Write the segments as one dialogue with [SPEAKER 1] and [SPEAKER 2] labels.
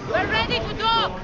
[SPEAKER 1] We're ready to dock!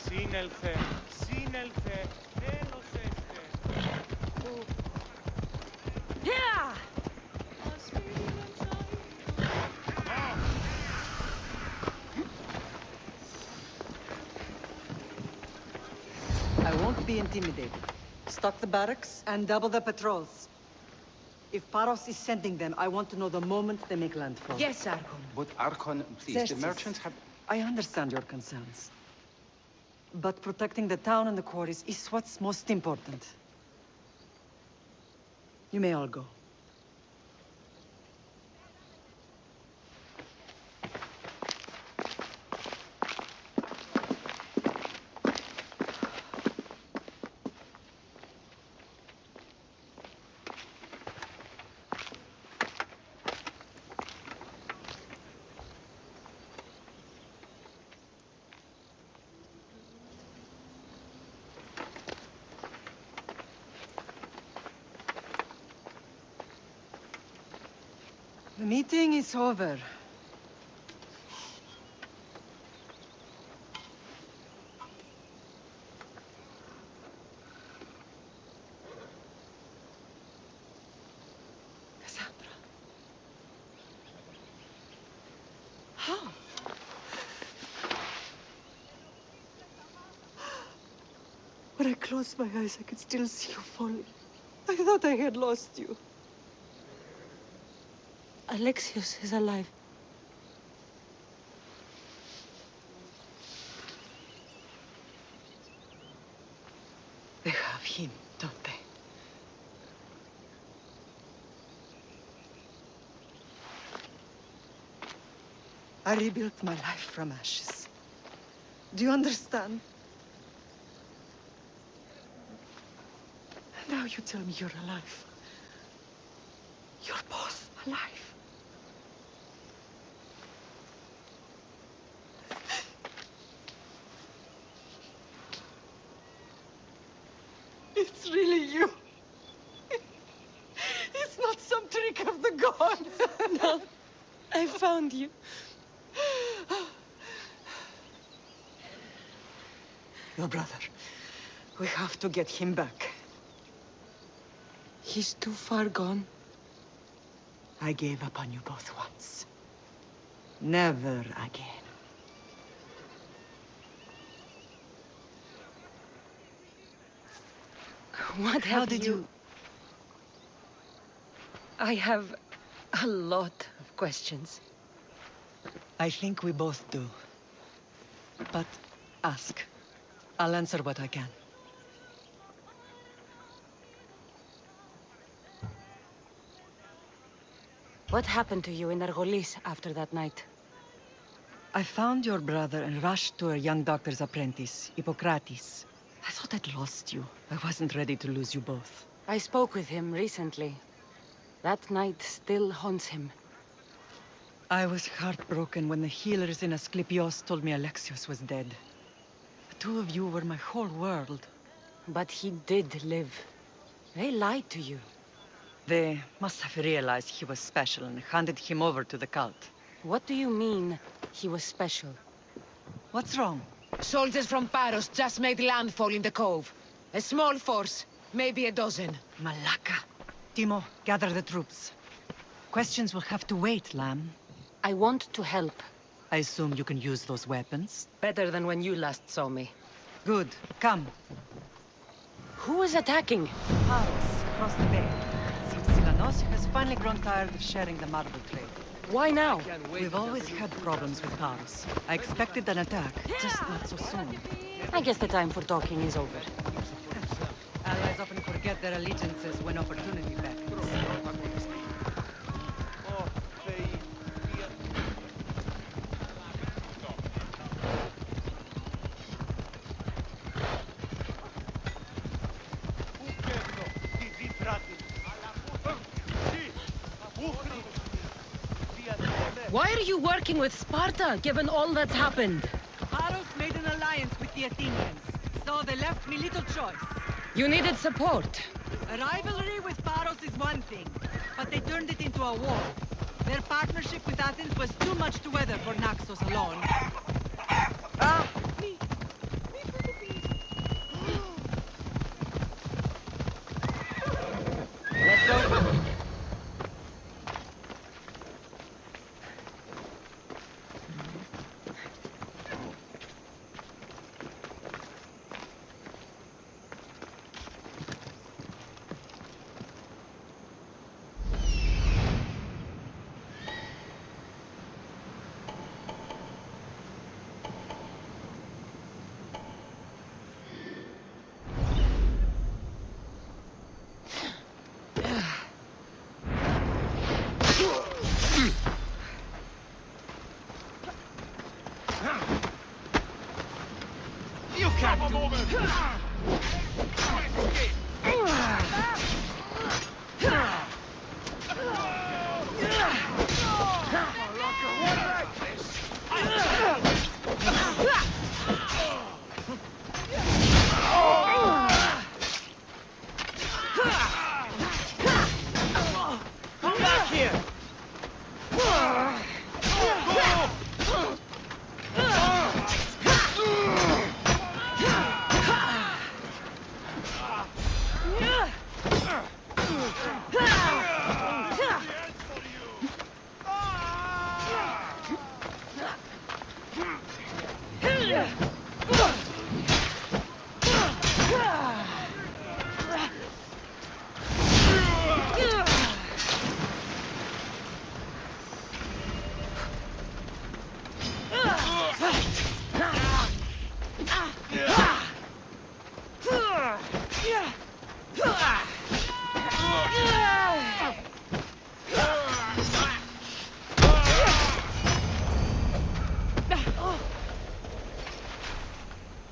[SPEAKER 2] Σύνελθε, σύνελθε, τέλος έστε.
[SPEAKER 3] I won't be intimidated. Stock the barracks and double the patrols. If Paros is sending them, I want to know the moment they make landfall.
[SPEAKER 1] Yes, Archon.
[SPEAKER 4] But Archon, please,
[SPEAKER 3] Yes,
[SPEAKER 4] the
[SPEAKER 3] yes.
[SPEAKER 4] merchants have...
[SPEAKER 3] I understand your concerns. But protecting the town and the quarries is what's most important. You may all go. The meeting is over. Kassandra. How? When I closed my eyes, I could still see you falling. I thought I had lost you. Alexios is alive. They have him, don't they? I rebuilt my life from ashes. Do you understand? Now you tell me you're alive. You're both alive. It's really you. It's not some trick of the gods. No, I found you. Your brother. We have to get him back. He's too far gone. I gave up on you both once. Never again.
[SPEAKER 5] How did you... I have a lot of questions.
[SPEAKER 3] I think we both do. But ask. I'll answer what I can.
[SPEAKER 5] What happened to you in Argolis after that night?
[SPEAKER 3] I found your brother and rushed to a young doctor's apprentice, Hippocrates. I thought I'd lost you. I wasn't ready to lose you both.
[SPEAKER 5] I spoke with him recently. That night still haunts him.
[SPEAKER 3] I was heartbroken when the healers in Asclepios told me Alexios was dead. two of you were my whole world.
[SPEAKER 5] But he did live. They lied to you.
[SPEAKER 3] They must have realized he was special and handed him over to the cult.
[SPEAKER 5] What do you mean, he was special?
[SPEAKER 3] What's wrong?
[SPEAKER 1] Soldiers from Paros just made landfall in the cove. A small force, maybe a dozen.
[SPEAKER 3] Malaka. Timo, gather the troops. Questions will have to wait, Lamb.
[SPEAKER 5] I want to help.
[SPEAKER 3] I assume you can use those weapons?
[SPEAKER 5] Better than when you last saw me.
[SPEAKER 3] Good. Come.
[SPEAKER 5] Who is attacking?
[SPEAKER 3] Paros, across the bay. Seems Silanos has finally grown tired of sharing the marble trade.
[SPEAKER 5] Why now?
[SPEAKER 3] We've always had problems with Paros. I expected an attack, just not so soon.
[SPEAKER 5] I guess the time for talking is over.
[SPEAKER 3] Allies often forget their allegiances when opportunity beckons.
[SPEAKER 5] Why are you working with Sparta, given all that's happened?
[SPEAKER 3] Paros made an alliance with the Athenians, so they left me little choice.
[SPEAKER 5] You needed support.
[SPEAKER 3] A rivalry with Paros is one thing, but they turned it into a war. Their partnership with Athens was too much to weather for Naxos alone.
[SPEAKER 5] Let's go.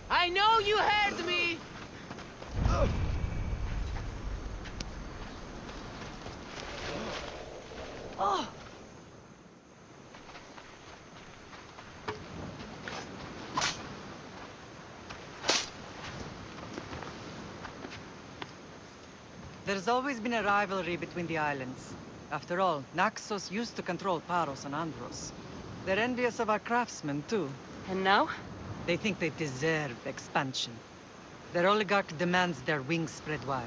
[SPEAKER 1] I know you heard me!
[SPEAKER 3] There's always been a rivalry between the islands. After all, Naxos used to control Paros and Andros. They're envious of our craftsmen, too.
[SPEAKER 5] And now?
[SPEAKER 3] They think they deserve expansion. Their oligarch demands their wings spread wide.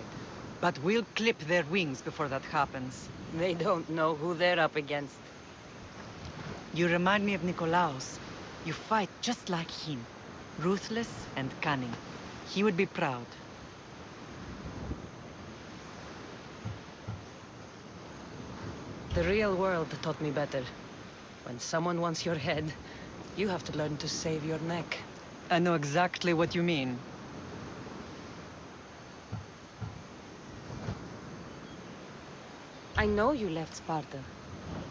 [SPEAKER 3] But we'll clip their wings before that happens.
[SPEAKER 5] They don't know who they're up against.
[SPEAKER 3] You remind me of Nikolaos. You fight just like him. Ruthless and cunning. He would be proud.
[SPEAKER 5] The real world taught me better. When someone wants your head, you have to learn to save your neck.
[SPEAKER 3] I know exactly what you mean.
[SPEAKER 5] I know you left Sparta.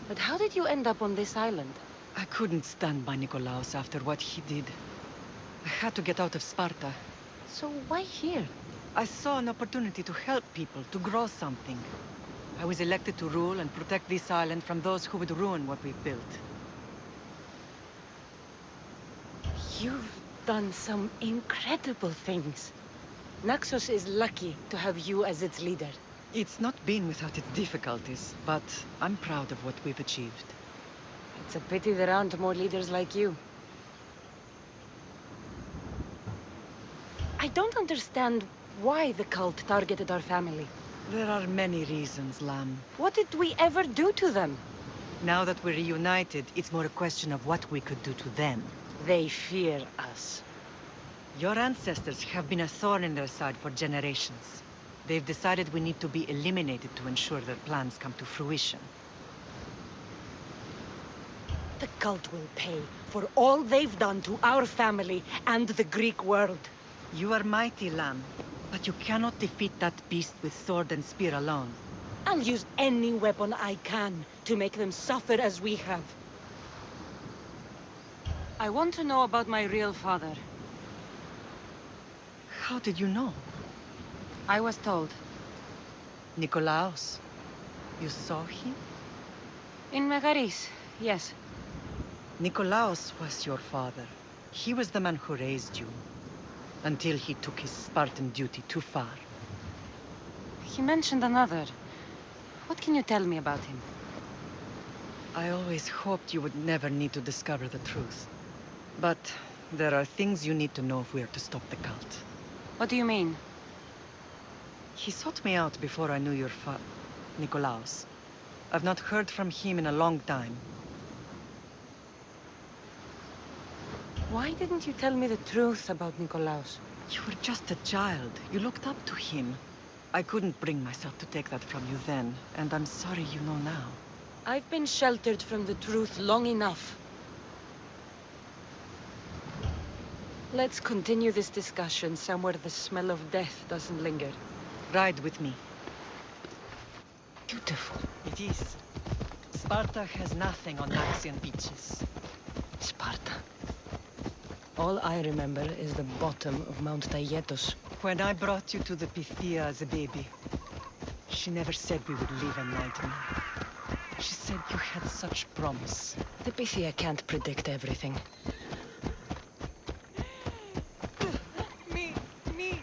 [SPEAKER 5] But how did you end up on this island?
[SPEAKER 3] I couldn't stand by Nikolaos after what he did. I had to get out of Sparta.
[SPEAKER 5] So why here?
[SPEAKER 3] I saw an opportunity to help people, to grow something. I was elected to rule and protect this island from those who would ruin what we've built.
[SPEAKER 5] You've done some incredible things. Naxos is lucky to have you as its leader.
[SPEAKER 3] It's not been without its difficulties, but I'm proud of what we've achieved.
[SPEAKER 5] It's a pity there aren't more leaders like you. I don't understand why the cult targeted our family.
[SPEAKER 3] There are many reasons, Lamb.
[SPEAKER 5] What did we ever do to them?
[SPEAKER 3] Now that we're reunited, it's more a question of what we could do to them.
[SPEAKER 5] They fear us.
[SPEAKER 3] Your ancestors have been a thorn in their side for generations. They've decided we need to be eliminated to ensure their plans come to fruition.
[SPEAKER 5] The cult will pay for all they've done to our family and the Greek world.
[SPEAKER 3] You are mighty, Lamb, but you cannot defeat that beast with sword and spear alone.
[SPEAKER 5] I'll use any weapon I can to make them suffer as we have. I want to know about my real father.
[SPEAKER 3] How did you know?
[SPEAKER 5] I was told.
[SPEAKER 3] Nikolaos. You saw him?
[SPEAKER 5] In Megaris, yes.
[SPEAKER 3] Nikolaos was your father. He was the man who raised you. Until he took his Spartan duty too far.
[SPEAKER 5] He mentioned another. What can you tell me about him?
[SPEAKER 3] I always hoped you would never need to discover the truth. But there are things you need to know if we are to stop the cult.
[SPEAKER 5] What do you mean?
[SPEAKER 3] He sought me out before I knew your Nikolaos. I've not heard from him in a long time.
[SPEAKER 5] Why didn't you tell me the truth about Nikolaos?
[SPEAKER 3] You were just a child. You looked up to him. I couldn't bring myself to take that from you then, and I'm sorry you know now.
[SPEAKER 5] I've been sheltered from the truth long enough. Let's continue this discussion somewhere the smell of death doesn't linger.
[SPEAKER 3] Ride with me.
[SPEAKER 5] Beautiful.
[SPEAKER 3] It is. Sparta has nothing on Naxian beaches.
[SPEAKER 5] Sparta. All I remember is the bottom of Mount Taygetos.
[SPEAKER 3] When I brought you to the Pythia as a baby, she never said we would live a nightmare. She said you had such promise.
[SPEAKER 5] The Pythia can't predict everything.
[SPEAKER 2] Me,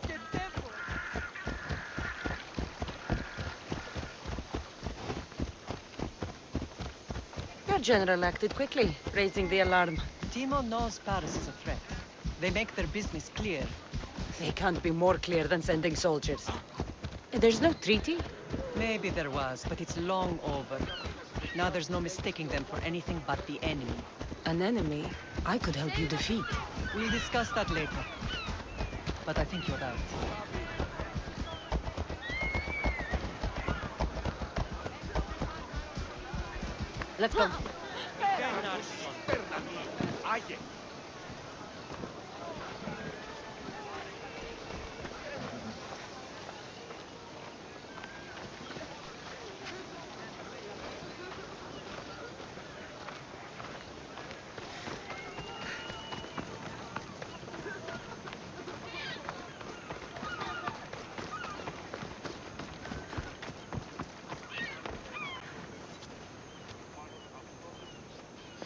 [SPEAKER 2] the devil.
[SPEAKER 5] Your general acted quickly, raising the alarm.
[SPEAKER 3] Timo knows Paris is a threat. They make their business clear.
[SPEAKER 5] They can't be more clear than sending soldiers. There's no treaty?
[SPEAKER 3] Maybe there was, but it's long over. Now there's no mistaking them for anything but the enemy.
[SPEAKER 5] An enemy I could help you defeat.
[SPEAKER 3] We'll discuss that later. But I think you're right.
[SPEAKER 5] Let's go.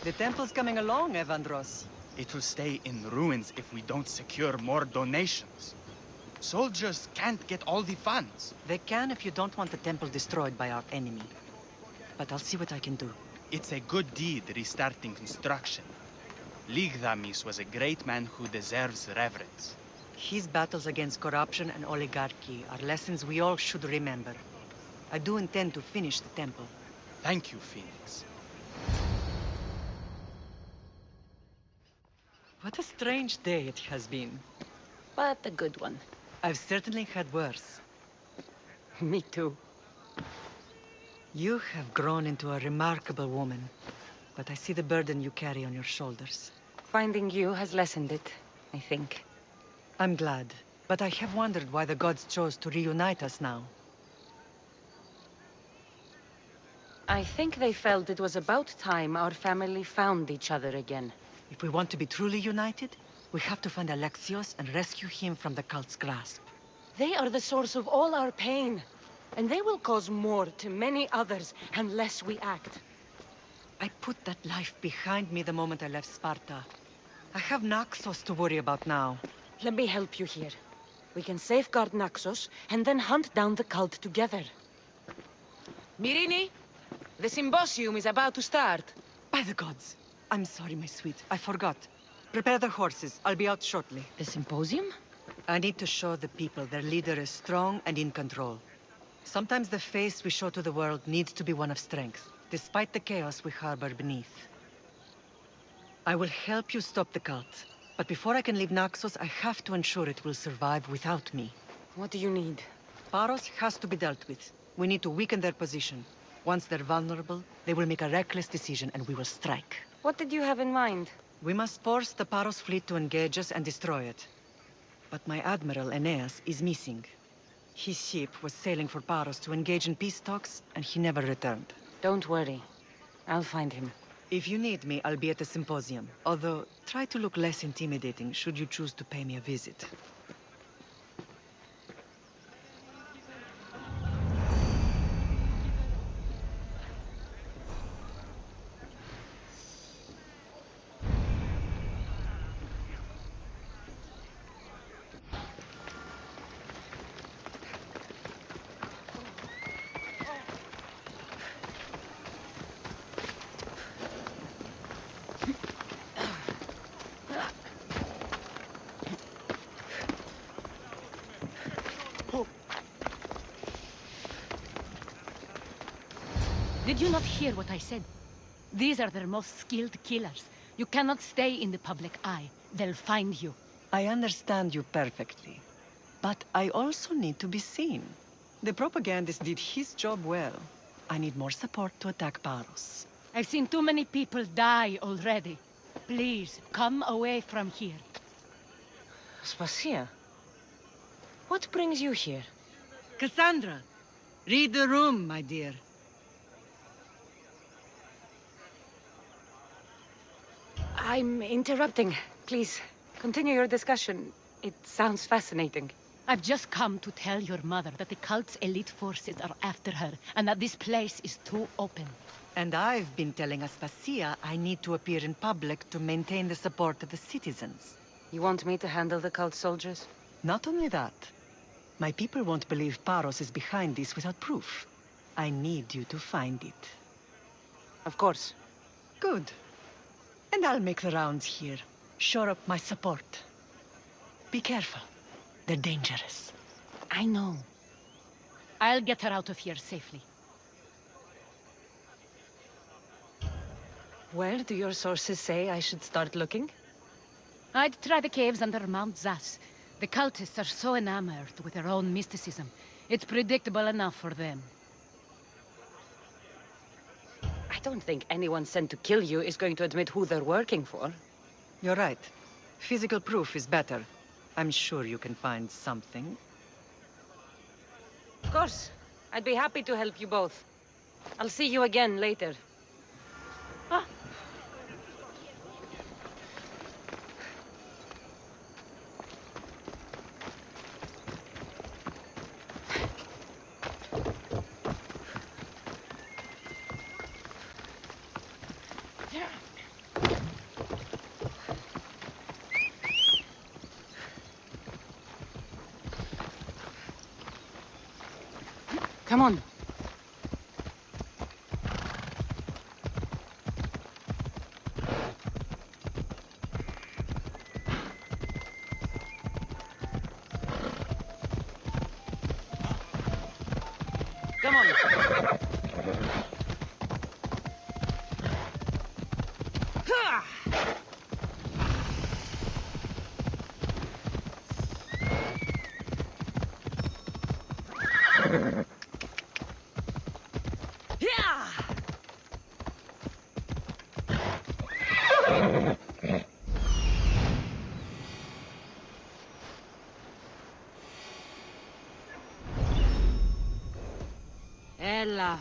[SPEAKER 3] The temple's coming along, Evandros.
[SPEAKER 4] It will stay in ruins if we don't secure more donations. Soldiers can't get all the funds.
[SPEAKER 3] They can if you don't want the temple destroyed by our enemy. But I'll see what I can do.
[SPEAKER 4] It's a good deed restarting construction. Ligdamis was a great man who deserves reverence.
[SPEAKER 3] His battles against corruption and oligarchy are lessons we all should remember. I do intend to finish the temple.
[SPEAKER 4] Thank you, Phoenix.
[SPEAKER 3] What a strange day it has been.
[SPEAKER 5] But a good one.
[SPEAKER 3] I've certainly had worse.
[SPEAKER 5] Me too.
[SPEAKER 3] You have grown into a remarkable woman, but I see the burden you carry on your shoulders.
[SPEAKER 5] Finding you has lessened it, I think.
[SPEAKER 3] I'm glad, but I have wondered why the gods chose to reunite us now.
[SPEAKER 5] I think they felt it was about time our family found each other again.
[SPEAKER 3] If we want to be truly united, we have to find Alexios and rescue him from the cult's grasp.
[SPEAKER 5] They are the source of all our pain, and they will cause more to many others unless we act.
[SPEAKER 3] I put that life behind me the moment I left Sparta. I have Naxos to worry about now.
[SPEAKER 5] Let me help you here. We can safeguard Naxos, and then hunt down the cult together.
[SPEAKER 1] Mirini, the symposium is about to start.
[SPEAKER 3] By the gods. I'm sorry, my sweet. I forgot. Prepare the horses. I'll be out shortly.
[SPEAKER 5] The symposium?
[SPEAKER 3] I need to show the people their leader is strong and in control. Sometimes the face we show to the world needs to be one of strength, despite the chaos we harbor beneath. I will help you stop the cult. But before I can leave Naxos, I have to ensure it will survive without me.
[SPEAKER 5] What do you need?
[SPEAKER 3] Paros has to be dealt with. We need to weaken their position. Once they're vulnerable, they will make a reckless decision and we will strike.
[SPEAKER 5] What did you have in mind?
[SPEAKER 3] We must force the Paros fleet to engage us and destroy it. But my admiral, Aeneas, is missing. His ship was sailing for Paros to engage in peace talks, and he never returned.
[SPEAKER 5] Don't worry. I'll find him.
[SPEAKER 3] If you need me, I'll be at the symposium. Although, try to look less intimidating should you choose to pay me a visit.
[SPEAKER 6] Did you not hear what I said? These are their most skilled killers. You cannot stay in the public eye. They'll find you.
[SPEAKER 3] I understand you perfectly. But I also need to be seen. The propagandist did his job well. I need more support to attack Paros.
[SPEAKER 6] I've seen too many people die already. Please, come away from here.
[SPEAKER 5] Spacia. What brings you here?
[SPEAKER 3] Kassandra, read the room, my dear.
[SPEAKER 5] I'm interrupting. Please, continue your discussion. It sounds fascinating.
[SPEAKER 6] I've just come to tell your mother that the cult's elite forces are after her, and that this place is too open.
[SPEAKER 3] And I've been telling Aspasia I need to appear in public to maintain the support of the citizens.
[SPEAKER 5] You want me to handle the cult soldiers?
[SPEAKER 3] Not only that, my people won't believe Paros is behind this without proof. I need you to find it.
[SPEAKER 5] Of course.
[SPEAKER 3] Good. And I'll make the rounds here. Shore up my support. Be careful. They're dangerous.
[SPEAKER 6] I know. I'll get her out of here safely.
[SPEAKER 5] Where do your sources say I should start looking?
[SPEAKER 6] I'd try the caves under Mount Zas. The cultists are so enamored with their own mysticism. It's predictable enough for them.
[SPEAKER 5] I don't think anyone sent to kill you is going to admit who they're working for.
[SPEAKER 3] You're right. Physical proof is better. I'm sure you can find something.
[SPEAKER 5] Of course. I'd be happy to help you both. I'll see you again later.
[SPEAKER 6] Ah.
[SPEAKER 5] Come on. Come on.
[SPEAKER 6] Ella.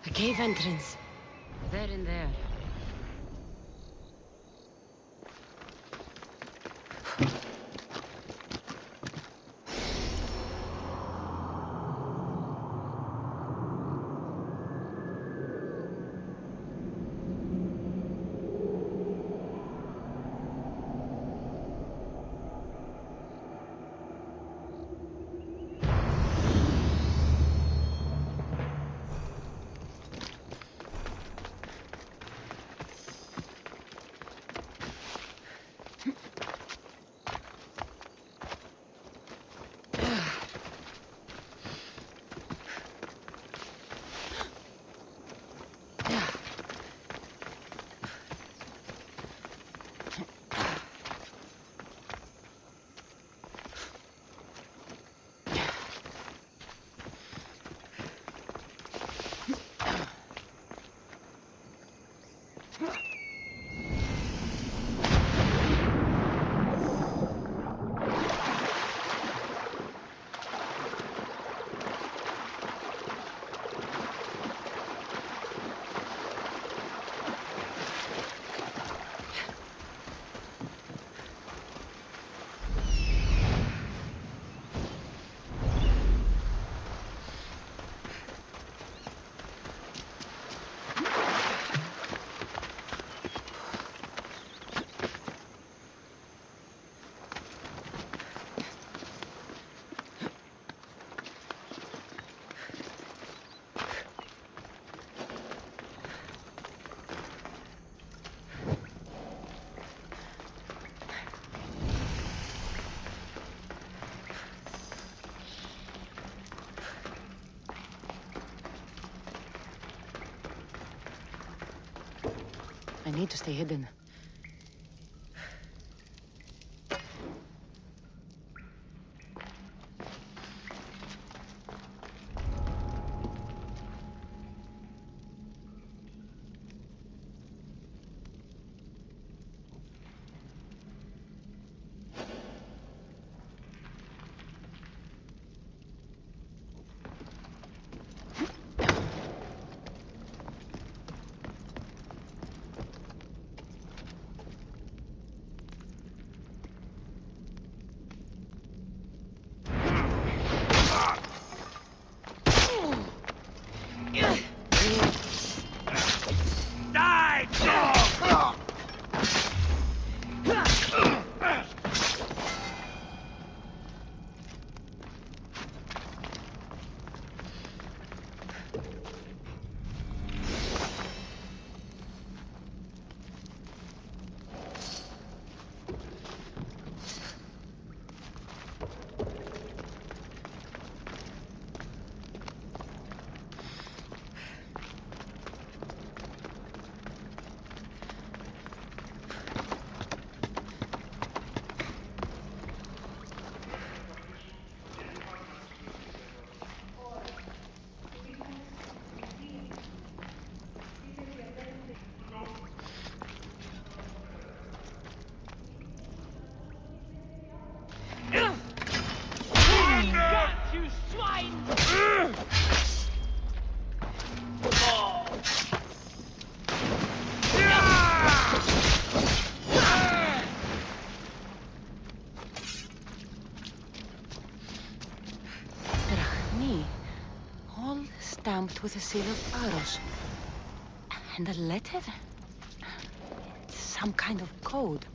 [SPEAKER 5] A cave entrance. There and there. I need to stay hidden. All stamped with a seal of Aros. And a letter? It's some kind of code.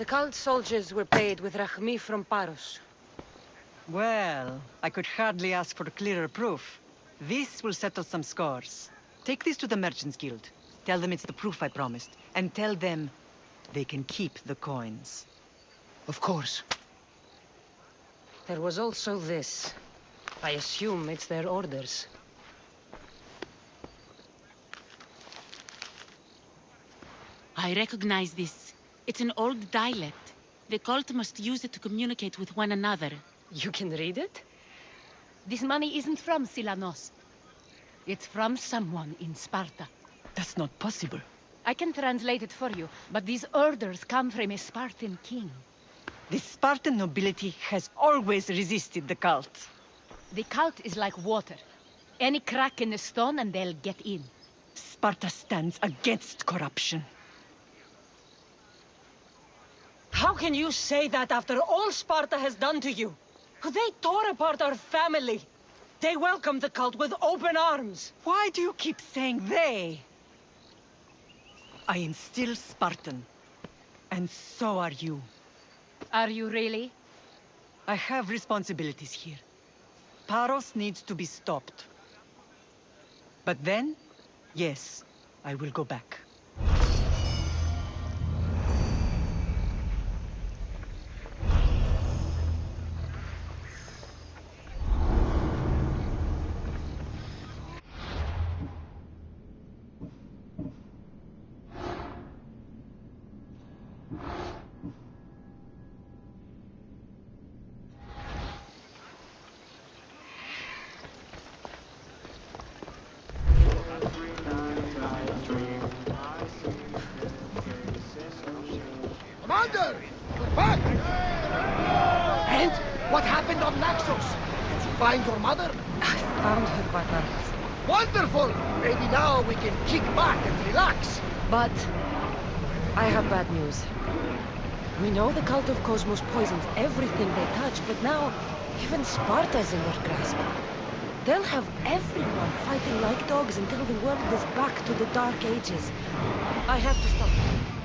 [SPEAKER 5] The cult soldiers were paid with Rachmi from Paros.
[SPEAKER 3] Well, I could hardly ask for clearer proof. This will settle some scores. Take this to the Merchants Guild. Tell them it's the proof I promised. And tell them they can keep the coins.
[SPEAKER 7] Of course.
[SPEAKER 5] There was also this. I assume it's their orders.
[SPEAKER 8] I recognize this. It's an old dialect. The cult must use it to communicate with one another.
[SPEAKER 5] You can read it?
[SPEAKER 6] This money isn't from Silanos. It's from someone in Sparta.
[SPEAKER 3] That's not possible.
[SPEAKER 6] I can translate it for you, but these orders come from a Spartan king.
[SPEAKER 3] The Spartan nobility has always resisted the cult.
[SPEAKER 6] The cult is like water. Any crack in the stone and they'll get in.
[SPEAKER 3] Sparta stands against corruption.
[SPEAKER 5] How can you say that after all Sparta has done to you? They tore apart our family. They welcomed the cult with open arms.
[SPEAKER 3] Why do you keep saying they? I am still Spartan. And so are you.
[SPEAKER 6] Are you really?
[SPEAKER 3] I have responsibilities here. Paros needs to be stopped. But then, yes, I will go back.
[SPEAKER 7] Commander! We're back! And what happened on Naxos? Did you find your mother?
[SPEAKER 5] I found her, Bananas.
[SPEAKER 7] Wonderful! Maybe now we can kick back and relax.
[SPEAKER 5] But I have bad news. We know the cult of Cosmos poisons everything they touch, but now even Sparta's in their grasp. They'll have everyone fighting like dogs until the world is back to the Dark Ages. I have to stop.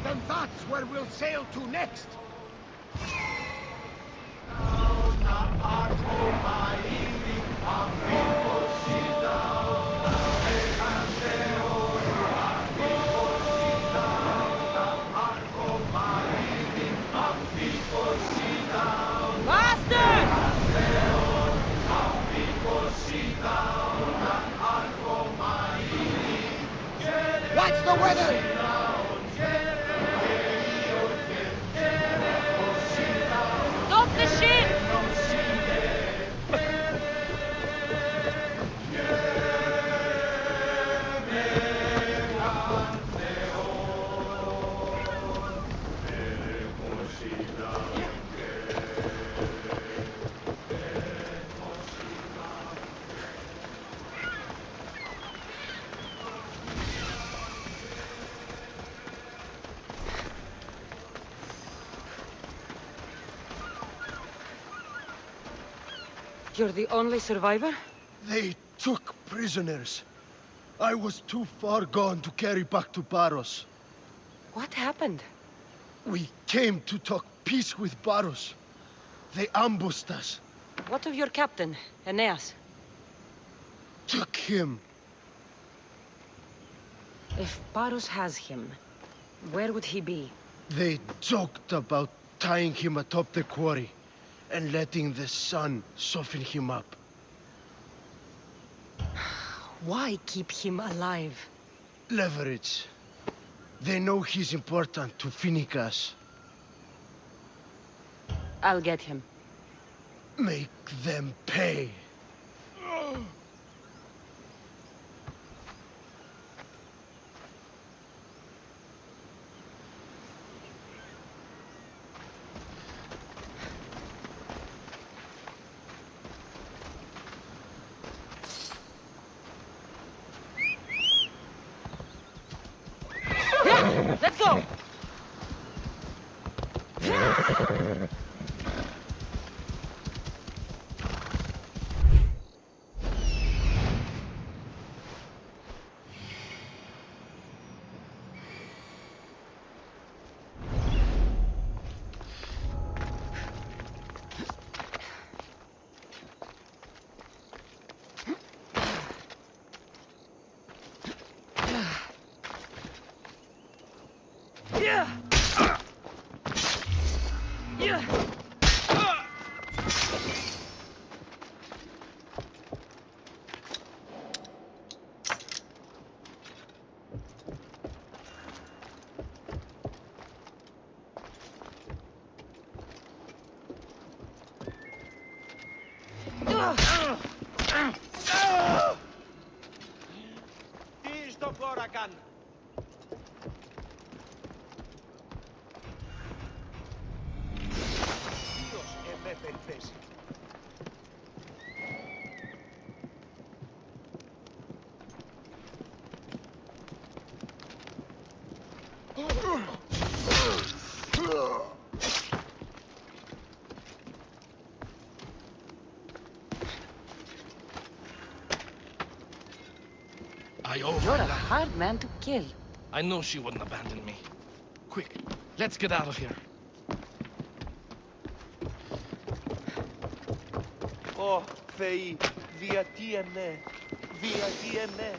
[SPEAKER 7] Then that's where we'll sail to next. What's the weather?
[SPEAKER 6] Stop the ship!
[SPEAKER 5] You're the only survivor?
[SPEAKER 9] They took prisoners. I was too far gone to carry back to Paros.
[SPEAKER 5] What happened?
[SPEAKER 9] We came to talk peace with Paros. They ambushed us.
[SPEAKER 5] What of your captain, Aeneas?
[SPEAKER 9] Took him.
[SPEAKER 5] If Paros has him, where would he be?
[SPEAKER 9] They joked about tying him atop the quarry and letting the sun soften him up.
[SPEAKER 5] Why keep him alive?
[SPEAKER 9] Leverage. They know he's important to Finicas.
[SPEAKER 5] I'll get him.
[SPEAKER 9] Make them pay.
[SPEAKER 5] Let's go!
[SPEAKER 10] Hakan. Dios εμέ περιθέσει.
[SPEAKER 11] I owe
[SPEAKER 5] You're
[SPEAKER 11] my
[SPEAKER 5] a
[SPEAKER 11] life.
[SPEAKER 5] hard man to kill.
[SPEAKER 11] I knew she wouldn't abandon me. Quick, let's get out of here.
[SPEAKER 10] Ω, Θεοί, γιατί εμέ, γιατί εμέ.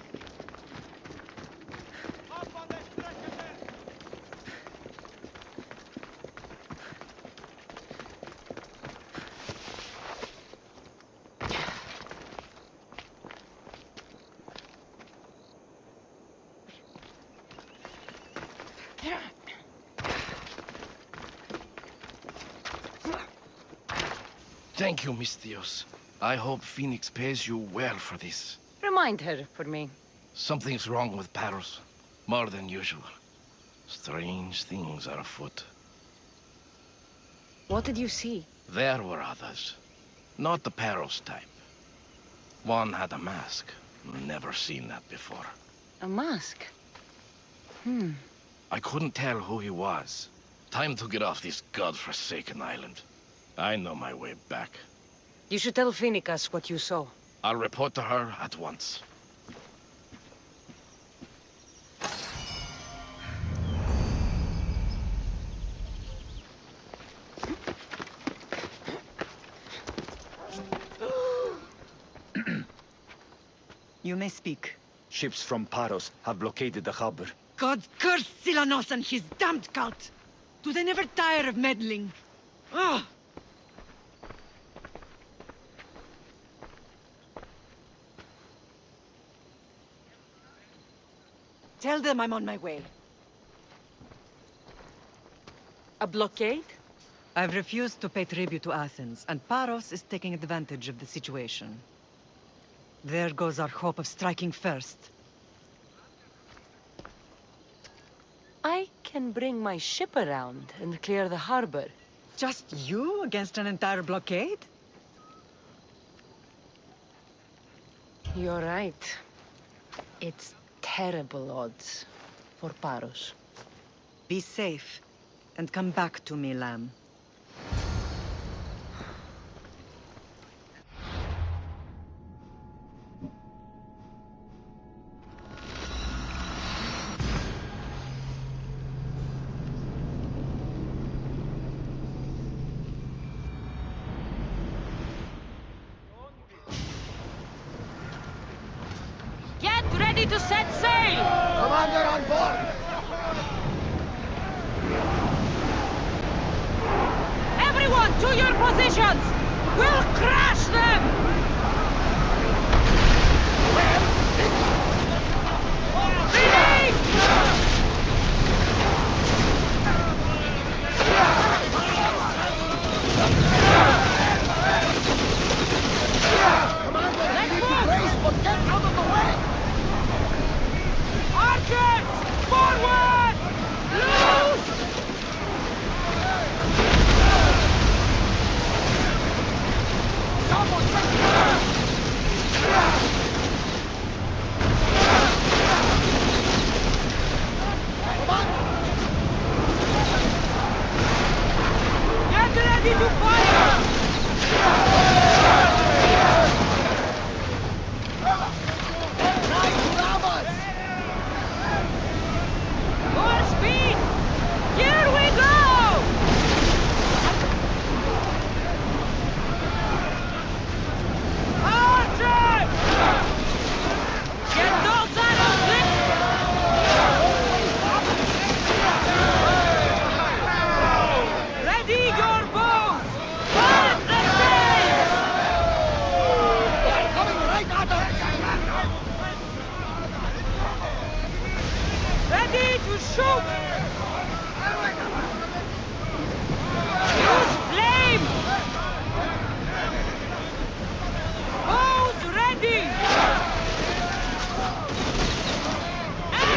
[SPEAKER 11] Thank you, Miss Theos. I hope Phoenix pays you well for this.
[SPEAKER 5] Remind her for me.
[SPEAKER 11] Something's wrong with Paros. More than usual. Strange things are afoot.
[SPEAKER 5] What did you see?
[SPEAKER 11] There were others. Not the Paros type. One had a mask. Never seen that before.
[SPEAKER 5] A mask?
[SPEAKER 11] I couldn't tell who he was. Time to get off this godforsaken island. I know my way back.
[SPEAKER 5] You should tell Phoenix what you saw.
[SPEAKER 11] I'll report to her at once.
[SPEAKER 3] You may speak.
[SPEAKER 12] Ships from Paros have blockaded the harbor.
[SPEAKER 3] God curse Silanos and his damned cult! Do they never tire of meddling? Ugh! Tell them I'm on my way.
[SPEAKER 5] A blockade?
[SPEAKER 3] I've refused to pay tribute to Athens, and Paros is taking advantage of the situation. There goes our hope of striking first.
[SPEAKER 5] I can bring my ship around and clear the harbor.
[SPEAKER 3] Just you against an entire blockade?
[SPEAKER 5] You're right. It's terrible odds for Paros.
[SPEAKER 3] Be safe, and come back to me, lamb.
[SPEAKER 6] Get ready to set sail!
[SPEAKER 7] Commander on board!
[SPEAKER 6] Everyone, to your positions! We'll crash them!
[SPEAKER 7] Commander, we need to brace, but get out of the way!
[SPEAKER 6] Archers! Forward! Loose!
[SPEAKER 7] Someone
[SPEAKER 6] Get ready to fire! More speed! Here we go! Archers! Get those arrows lit! Ready your bows! Burn the sails!
[SPEAKER 7] They're coming right at us!
[SPEAKER 6] Ready to shoot! Use flame! Bows ready! And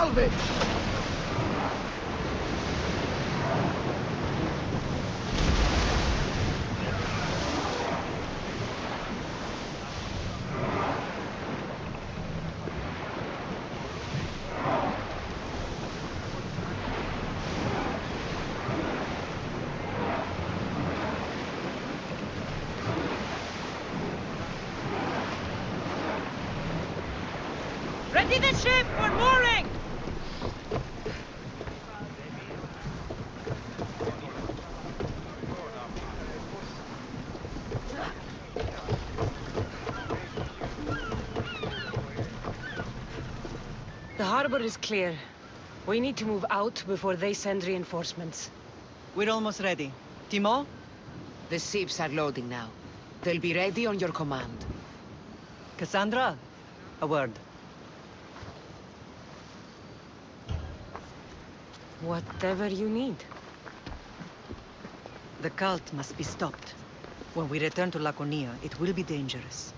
[SPEAKER 7] salvage!
[SPEAKER 6] Ready the ship for mooring!
[SPEAKER 5] The harbor is clear. We need to move out before they send reinforcements.
[SPEAKER 3] We're almost ready. Timo?
[SPEAKER 1] The ships are loading now. They'll be ready on your command.
[SPEAKER 3] Kassandra? A word.
[SPEAKER 5] Whatever you need.
[SPEAKER 3] The cult must be stopped. When we return to Laconia, it will be dangerous.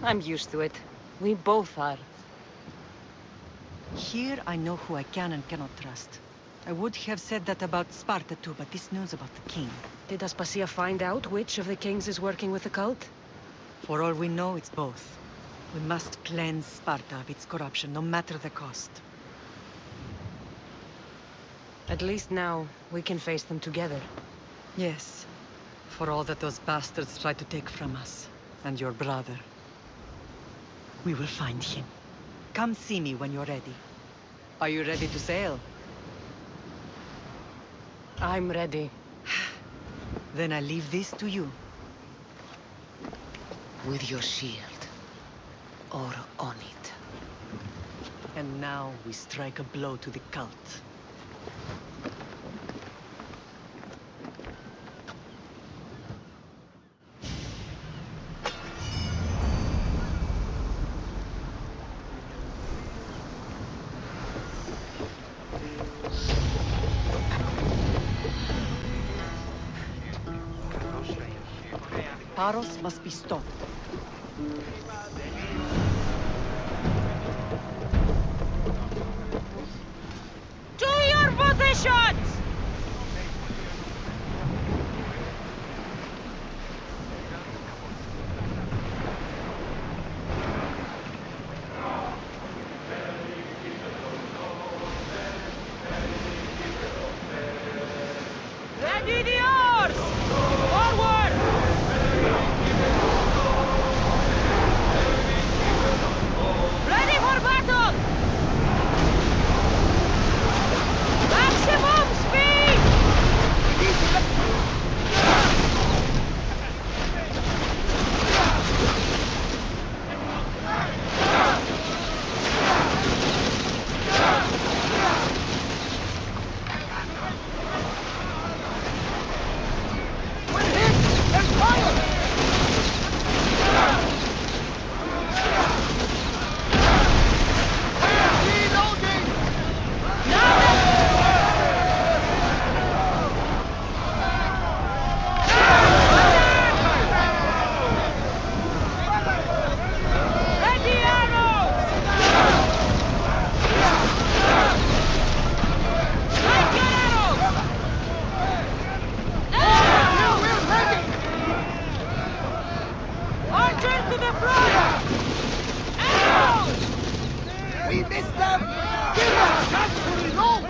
[SPEAKER 5] I'm used to it. We both are.
[SPEAKER 3] Here, I know who I can and cannot trust. I would have said that about Sparta too, but this news about the king...
[SPEAKER 5] Did Aspasia find out which of the kings is working with the cult?
[SPEAKER 3] For all we know, it's both. We must cleanse Sparta of its corruption, no matter the cost.
[SPEAKER 5] At least now, we can face them together.
[SPEAKER 3] Yes. For all that those bastards tried to take from us. And your brother. We will find him. Come see me when you're ready. Are you ready to sail?
[SPEAKER 5] I'm ready.
[SPEAKER 3] Then I leave this to you.
[SPEAKER 1] With your shield. Or on it.
[SPEAKER 3] And now we strike a blow to the cult. Paros must be stopped.
[SPEAKER 6] To your positions! Ready the oars! Forward! Ready for battle! Maximum speed!
[SPEAKER 7] We're hit! There's fire! Reloading!
[SPEAKER 6] Ready arrows! Like your arrows!
[SPEAKER 7] We're ready!
[SPEAKER 6] Archers to the front! Arrows!
[SPEAKER 7] We missed them! Give us a chance to reload!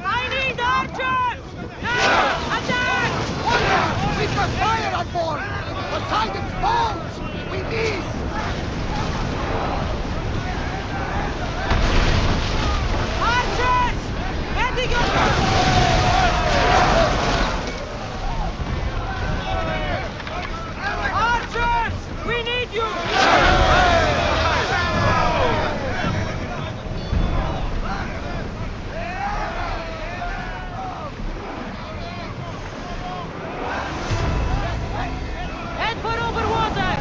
[SPEAKER 6] I need archers! Now! Attack!
[SPEAKER 7] We've got fire on board! Poseidon's balls! We miss!
[SPEAKER 6] Archers! Heading up! Archers! We need you! Head for over water!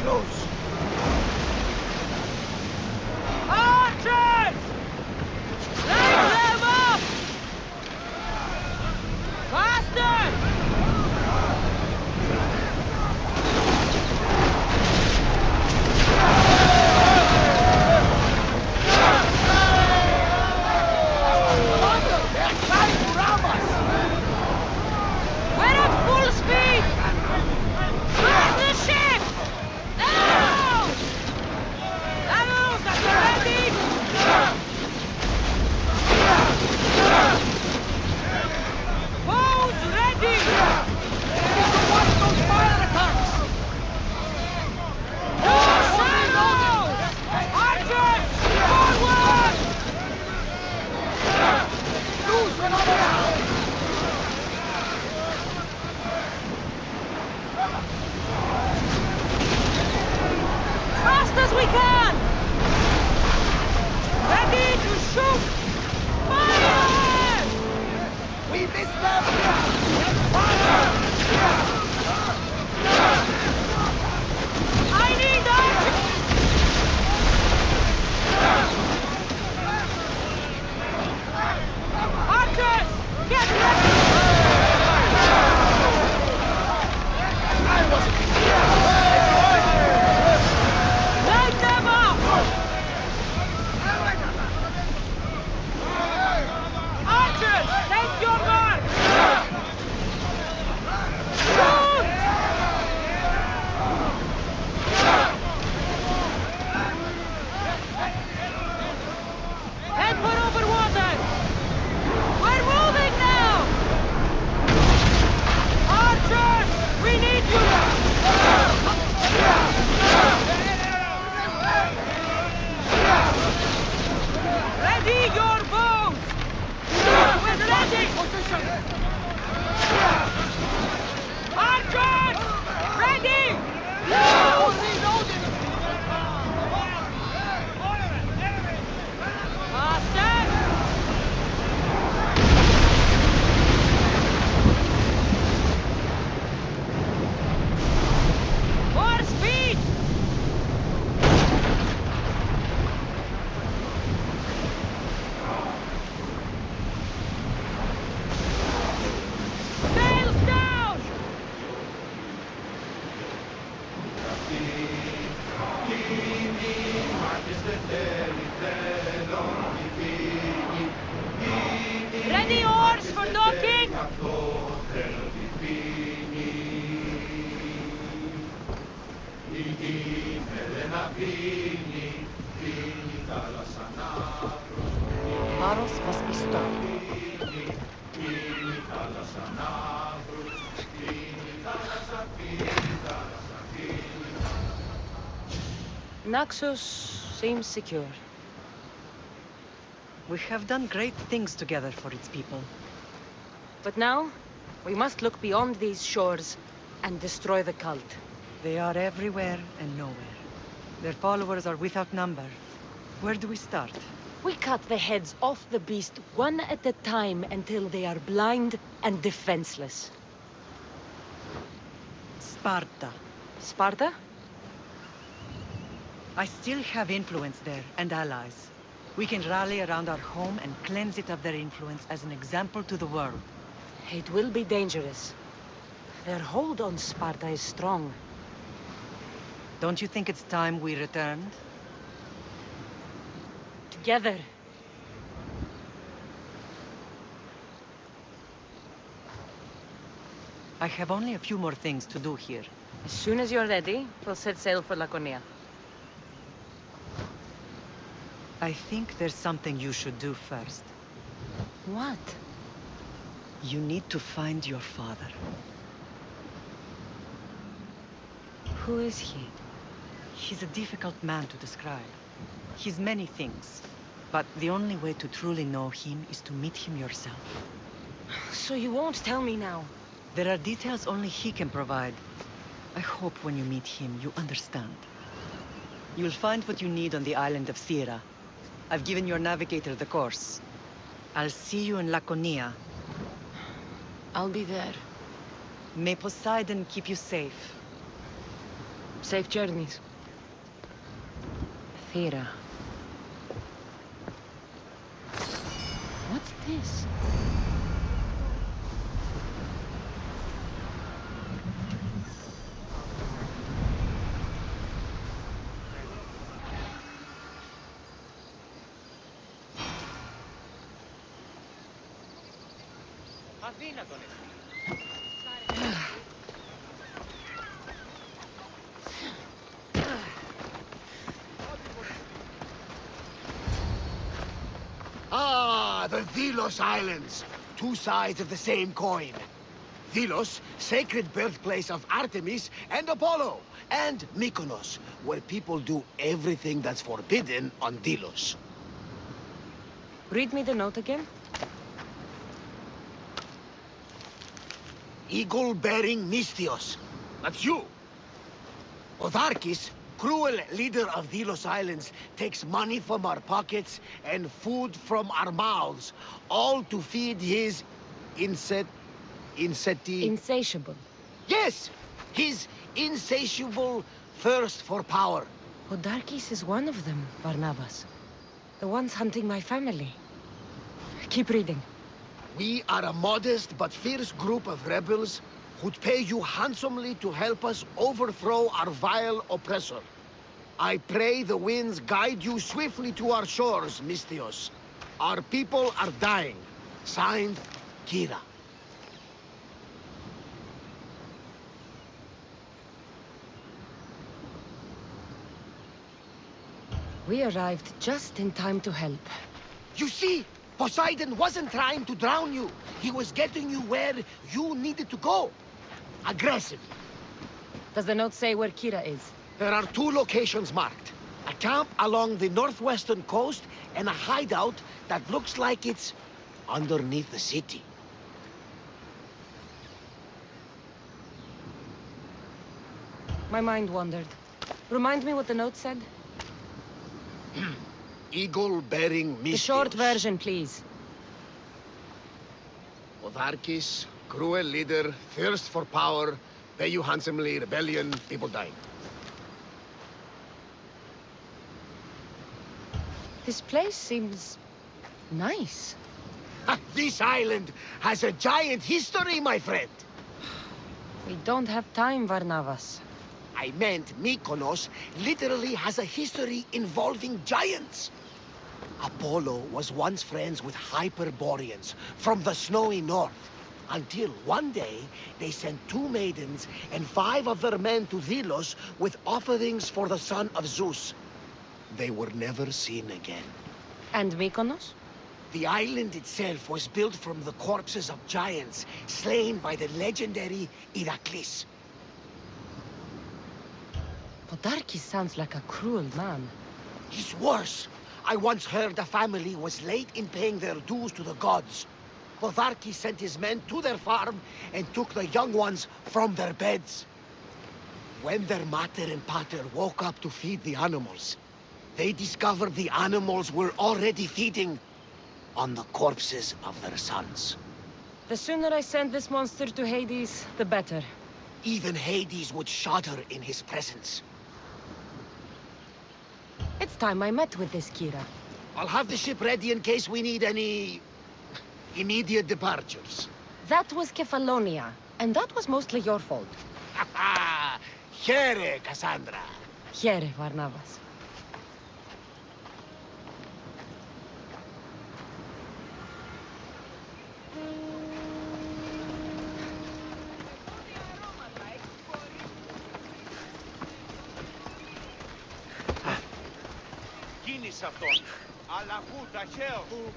[SPEAKER 7] loose!
[SPEAKER 2] Archers! Light them up! Faster!
[SPEAKER 7] Commander, they're trying to ram us!
[SPEAKER 2] We're at full speed! Close the ship! Now! Arrows, are you ready? Bows ready!
[SPEAKER 7] We need to watch those fire attacks!
[SPEAKER 2] No shadows! Archers, forward!
[SPEAKER 7] Loose another arrow!
[SPEAKER 2] Fast as we can! Ready to shoot! Fire!
[SPEAKER 7] We missed them! Fire!
[SPEAKER 2] I need archers! Archers! Get ready!
[SPEAKER 7] I wasn't...
[SPEAKER 2] Light them up! Archers, take your mark! Shoot! Head for over water! We're moving now! Archers, we need you! Ready your bows! We're ready!
[SPEAKER 7] Position!
[SPEAKER 2] Archers! Ready! Faster! More speed! Sails down! Ready oars for docking?
[SPEAKER 3] Paros must be stopped.
[SPEAKER 5] Naxos seems secure.
[SPEAKER 3] We have done great things together for its people.
[SPEAKER 5] But now, we must look beyond these shores and destroy the cult.
[SPEAKER 3] They are everywhere and nowhere. Their followers are without number. Where do we start?
[SPEAKER 5] We cut the heads off the beast one at a time until they are blind and defenseless.
[SPEAKER 3] Sparta.
[SPEAKER 5] Sparta?
[SPEAKER 3] I still have influence there, and allies. We can rally around our home and cleanse it of their influence as an example to the world.
[SPEAKER 5] It will be dangerous. Their hold on Sparta is strong.
[SPEAKER 3] Don't you think it's time we returned?
[SPEAKER 5] Together.
[SPEAKER 3] I have only a few more things to do here.
[SPEAKER 5] As soon as you're ready, we'll set sail for Laconia.
[SPEAKER 3] I think there's something you should do first.
[SPEAKER 5] What?
[SPEAKER 3] You need to find your father.
[SPEAKER 5] Who is he?
[SPEAKER 3] He's a difficult man to describe. He's many things. But the only way to truly know him is to meet him yourself.
[SPEAKER 5] So you won't tell me now?
[SPEAKER 3] There are details only he can provide. I hope when you meet him, you understand. You'll find what you need on the island of Sira. I've given your navigator the course. I'll see you in Laconia.
[SPEAKER 5] I'll be there.
[SPEAKER 3] May Poseidon keep you safe.
[SPEAKER 5] Safe journeys. Thera.
[SPEAKER 6] What's this?
[SPEAKER 7] Ah, the Delos Islands. Two sides of the same coin. Delos, sacred birthplace of Artemis and Apollo. And Mykonos, where people do everything that's forbidden on Delos.
[SPEAKER 5] Read me the note again.
[SPEAKER 7] Eagle-bearing Mystios. That's you. Otharkis, cruel leader of Delos Islands, takes money from our pockets and food from our mouths, all to feed his
[SPEAKER 5] Insatiable.
[SPEAKER 7] Yes! His insatiable thirst for power.
[SPEAKER 5] Odarkis is one of them, Barnabas. The ones hunting my family. Keep reading.
[SPEAKER 7] We are a modest but fierce group of rebels who'd pay you handsomely to help us overthrow our vile oppressor. I pray the winds guide you swiftly to our shores, Mystios. Our people are dying. Signed, Kira.
[SPEAKER 5] We arrived just in time to help.
[SPEAKER 7] You see, Poseidon wasn't trying to drown you. He was getting you where you needed to go. Aggressive.
[SPEAKER 5] Does the note say where Kira is?
[SPEAKER 7] There are two locations marked. A camp along the northwestern coast and a hideout that looks like it's underneath the city.
[SPEAKER 5] My mind wandered. Remind me what the note said?
[SPEAKER 7] Eagle-bearing Mystios.
[SPEAKER 5] The short version, please.
[SPEAKER 7] Otharkis, cruel leader, thirst for power, pay you handsomely, rebellion, people dying.
[SPEAKER 5] This place seems nice.
[SPEAKER 7] This island has a giant history, my friend.
[SPEAKER 5] We don't have time, Varnavas.
[SPEAKER 7] I meant Mykonos literally has a history involving giants. Apollo was once friends with Hyperboreans from the snowy north, until one day they sent 2 maidens and 5 of their men to Delos with offerings for the son of Zeus. They were never seen again.
[SPEAKER 5] And Mykonos?
[SPEAKER 7] The island itself was built from the corpses of giants slain by the legendary Iraklis.
[SPEAKER 5] Podarkis sounds like a cruel man.
[SPEAKER 7] He's worse. I once heard the family was late in paying their dues to the gods. Podarkis sent his men to their farm and took the young ones from their beds. When their mater and pater woke up to feed the animals, they discovered the animals were already feeding on the corpses of their sons.
[SPEAKER 5] The sooner I send this monster to Hades, the better.
[SPEAKER 7] Even Hades would shudder in his presence.
[SPEAKER 5] It's time I met with this Kira.
[SPEAKER 7] I'll have the ship ready in case we need any immediate departures.
[SPEAKER 5] That was Kefalonia, and that was mostly your fault.
[SPEAKER 7] Ha ha! Here, Kassandra.
[SPEAKER 5] Here, Varnavas.
[SPEAKER 10] Κίνησε αυτόν. Αλλαχού, ταχαίως.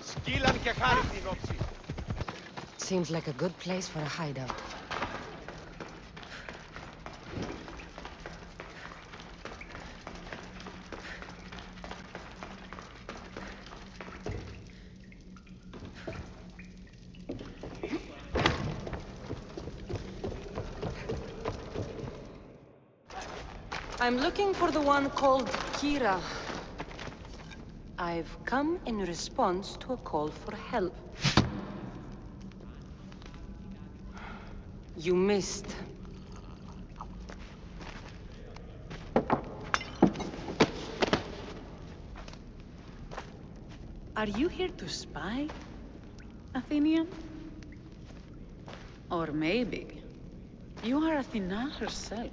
[SPEAKER 10] Σκύλαν και χάρη την όψη.
[SPEAKER 5] Seems like a good place for a hideout. I'm looking for the one called Kira.
[SPEAKER 13] I've come in response to a call for help. You missed.
[SPEAKER 14] Are you here to spy, Athenian? Or maybe you are Athena herself,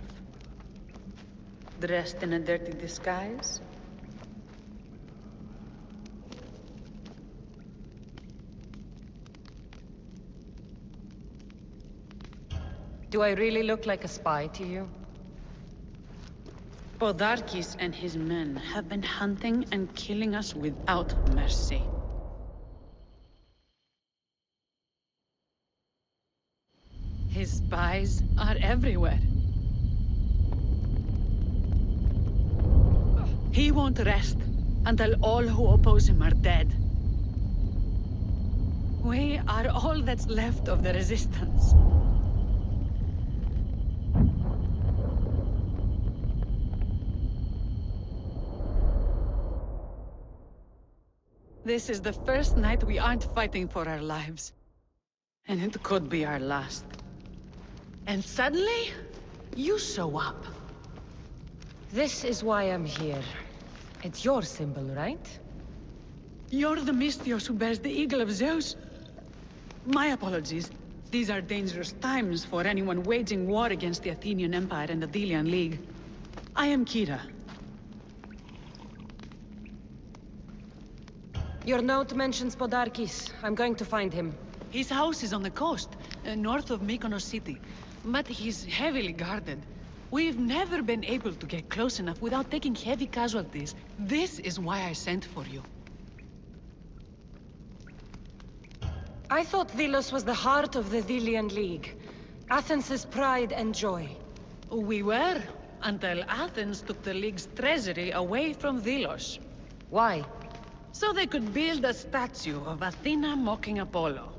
[SPEAKER 14] dressed in a dirty disguise?
[SPEAKER 5] Do I really look like a spy to you?
[SPEAKER 14] Podarkis and his men have been hunting and killing us without mercy. His spies are everywhere. He won't rest until all who oppose him are dead. We are all that's left of the resistance. This is the first night we aren't fighting for our lives. And it could be our last. And suddenly, you show up.
[SPEAKER 5] This is why I'm here. It's your symbol, right?
[SPEAKER 14] You're the Mystios who bears the eagle of Zeus. My apologies. These are dangerous times for anyone waging war against the Athenian Empire and the Delian League. I am Kira.
[SPEAKER 5] Your note mentions Podarkis. I'm going to find him.
[SPEAKER 14] His house is on the coast, north of Mykonos city. But he's heavily guarded. We've never been able to get close enough without taking heavy casualties. This is why I sent for you.
[SPEAKER 5] I thought Delos was the heart of the Delian League. Athens' pride and joy.
[SPEAKER 14] We were, until Athens took the League's treasury away from Delos.
[SPEAKER 5] Why?
[SPEAKER 14] So they could build a statue of Athena mocking Apollo.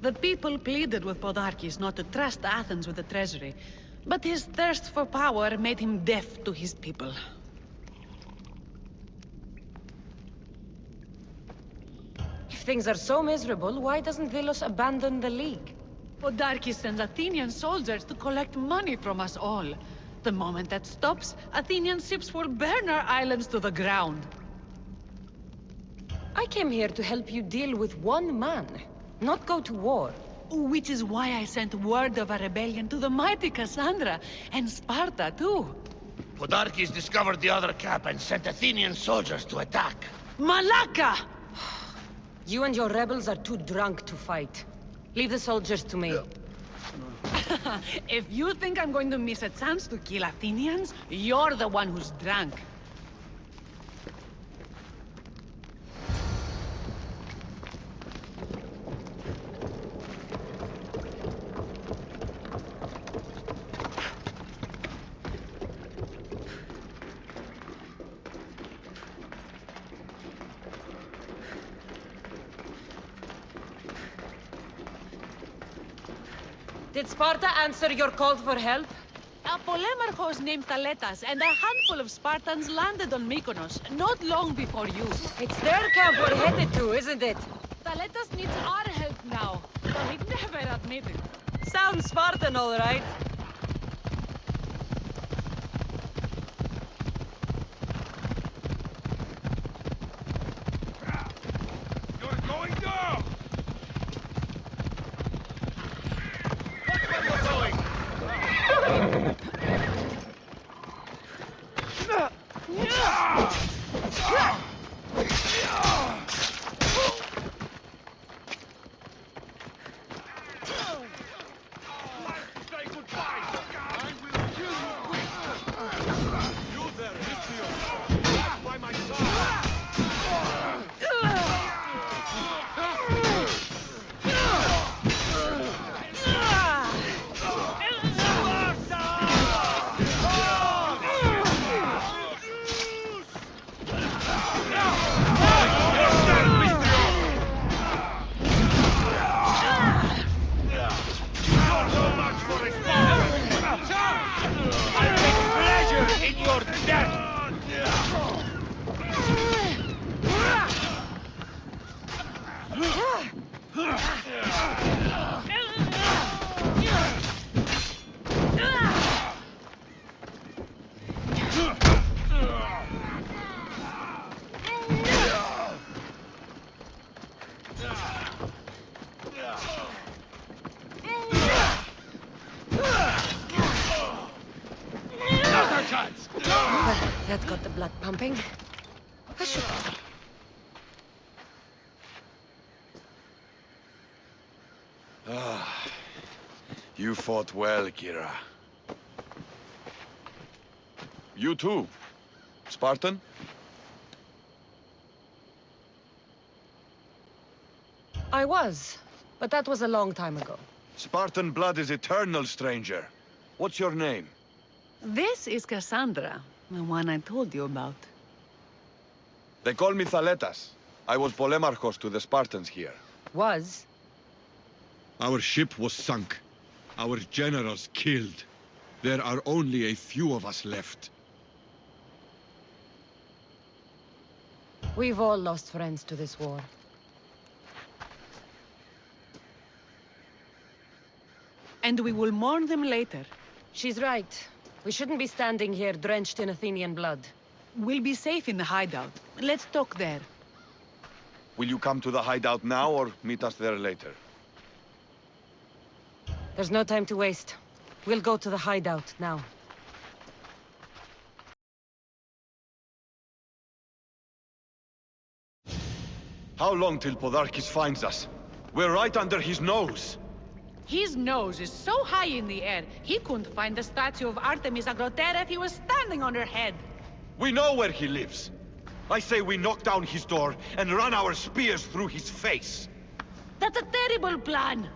[SPEAKER 14] The people pleaded with Podarkis not to trust Athens with the treasury, but his thirst for power made him deaf to his people.
[SPEAKER 5] If things are so miserable, why doesn't Delos abandon the League?
[SPEAKER 14] Podarkis sends Athenian soldiers to collect money from us all. The moment that stops, Athenian ships will burn our islands to the ground.
[SPEAKER 5] I came here to help you deal with one man, not go to war.
[SPEAKER 14] Which is why I sent word of a rebellion to the mighty Kassandra, and Sparta too.
[SPEAKER 7] Podarkis discovered the other cap and sent Athenian soldiers to attack.
[SPEAKER 14] Malaka!
[SPEAKER 5] You and your rebels are too drunk to fight. Leave the soldiers to me.
[SPEAKER 14] If you think I'm going to miss a chance to kill Athenians, you're the one who's drunk.
[SPEAKER 5] Did Sparta answer your call for help?
[SPEAKER 14] A polemarchos named Thaletas and a handful of Spartans landed on Mykonos, not long before you.
[SPEAKER 5] It's their camp we're headed to, isn't it?
[SPEAKER 14] Thaletas needs our help now, though he'd never admit it.
[SPEAKER 5] Sounds Spartan, all right.
[SPEAKER 10] You're going down!
[SPEAKER 5] That got the blood pumping. I should...
[SPEAKER 15] You fought well, Kira. You too, Spartan?
[SPEAKER 5] I was, but that was a long time ago.
[SPEAKER 15] Spartan blood is eternal, stranger. What's your name?
[SPEAKER 14] This is Kassandra, the one I told you about.
[SPEAKER 15] They call me Thaletas. I was Polemarchos to the Spartans here.
[SPEAKER 5] Was?
[SPEAKER 10] Our ship was sunk. Our generals killed. There are only a few of us left.
[SPEAKER 5] We've all lost friends to this war.
[SPEAKER 14] And we will mourn them later.
[SPEAKER 5] She's right. We shouldn't be standing here drenched in Athenian blood.
[SPEAKER 14] We'll be safe in the hideout. Let's talk there.
[SPEAKER 15] Will you come to the hideout now or meet us there later?
[SPEAKER 5] There's no time to waste. We'll go to the hideout now.
[SPEAKER 15] How long till Podarkis finds us? We're right under his nose.
[SPEAKER 14] His nose is so high in the air, he couldn't find the statue of Artemis Agrotera if he was standing on her head.
[SPEAKER 15] We know where he lives. I say we knock down his door and run our spears through his face.
[SPEAKER 14] That's a terrible plan.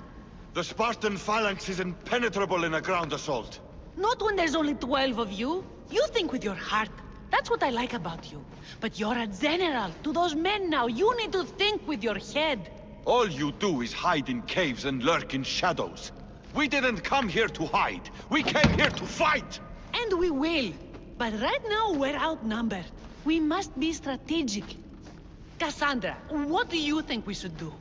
[SPEAKER 15] The Spartan phalanx is impenetrable in a ground assault.
[SPEAKER 14] Not when there's only 12 of you. You think with your heart. That's what I like about you. But you're a general. To those men now, you need to think with your head.
[SPEAKER 15] All you do is hide in caves and lurk in shadows. We didn't come here to hide. We came here to fight!
[SPEAKER 14] And we will. But right now, we're outnumbered. We must be strategic. Kassandra, what do you think we should do?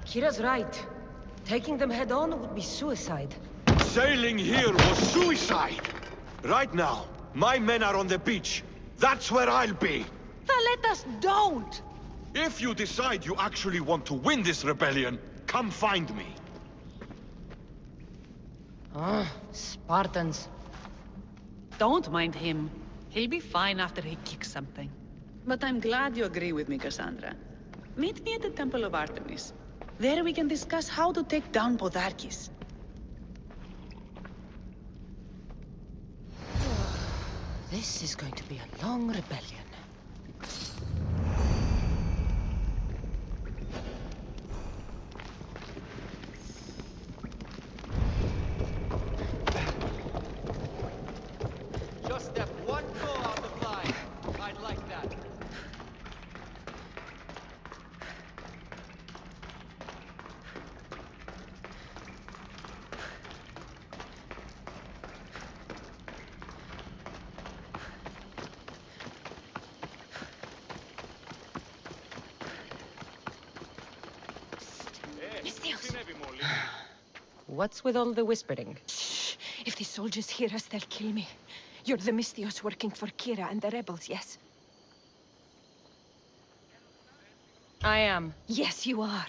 [SPEAKER 5] Kira's right. Taking them head-on would be suicide.
[SPEAKER 15] Sailing here was suicide! Right now, my men are on the beach. That's where I'll be!
[SPEAKER 14] Thaletas, don't!
[SPEAKER 15] If you decide you actually want to win this rebellion, come find me.
[SPEAKER 5] Spartans.
[SPEAKER 14] Don't mind him. He'll be fine after he kicks something. But I'm glad you agree with me, Kassandra. Meet me at the Temple of Artemis. There we can discuss how to take down Podarkis.
[SPEAKER 5] This is going to be a long rebellion.
[SPEAKER 16] Just step one toe out the line. I'd like that.
[SPEAKER 5] What's with all the whispering?
[SPEAKER 6] Shh! If the soldiers hear us, they'll kill me. You're the Mystios working for Kira and the rebels, yes?
[SPEAKER 5] I am.
[SPEAKER 6] Yes, you are.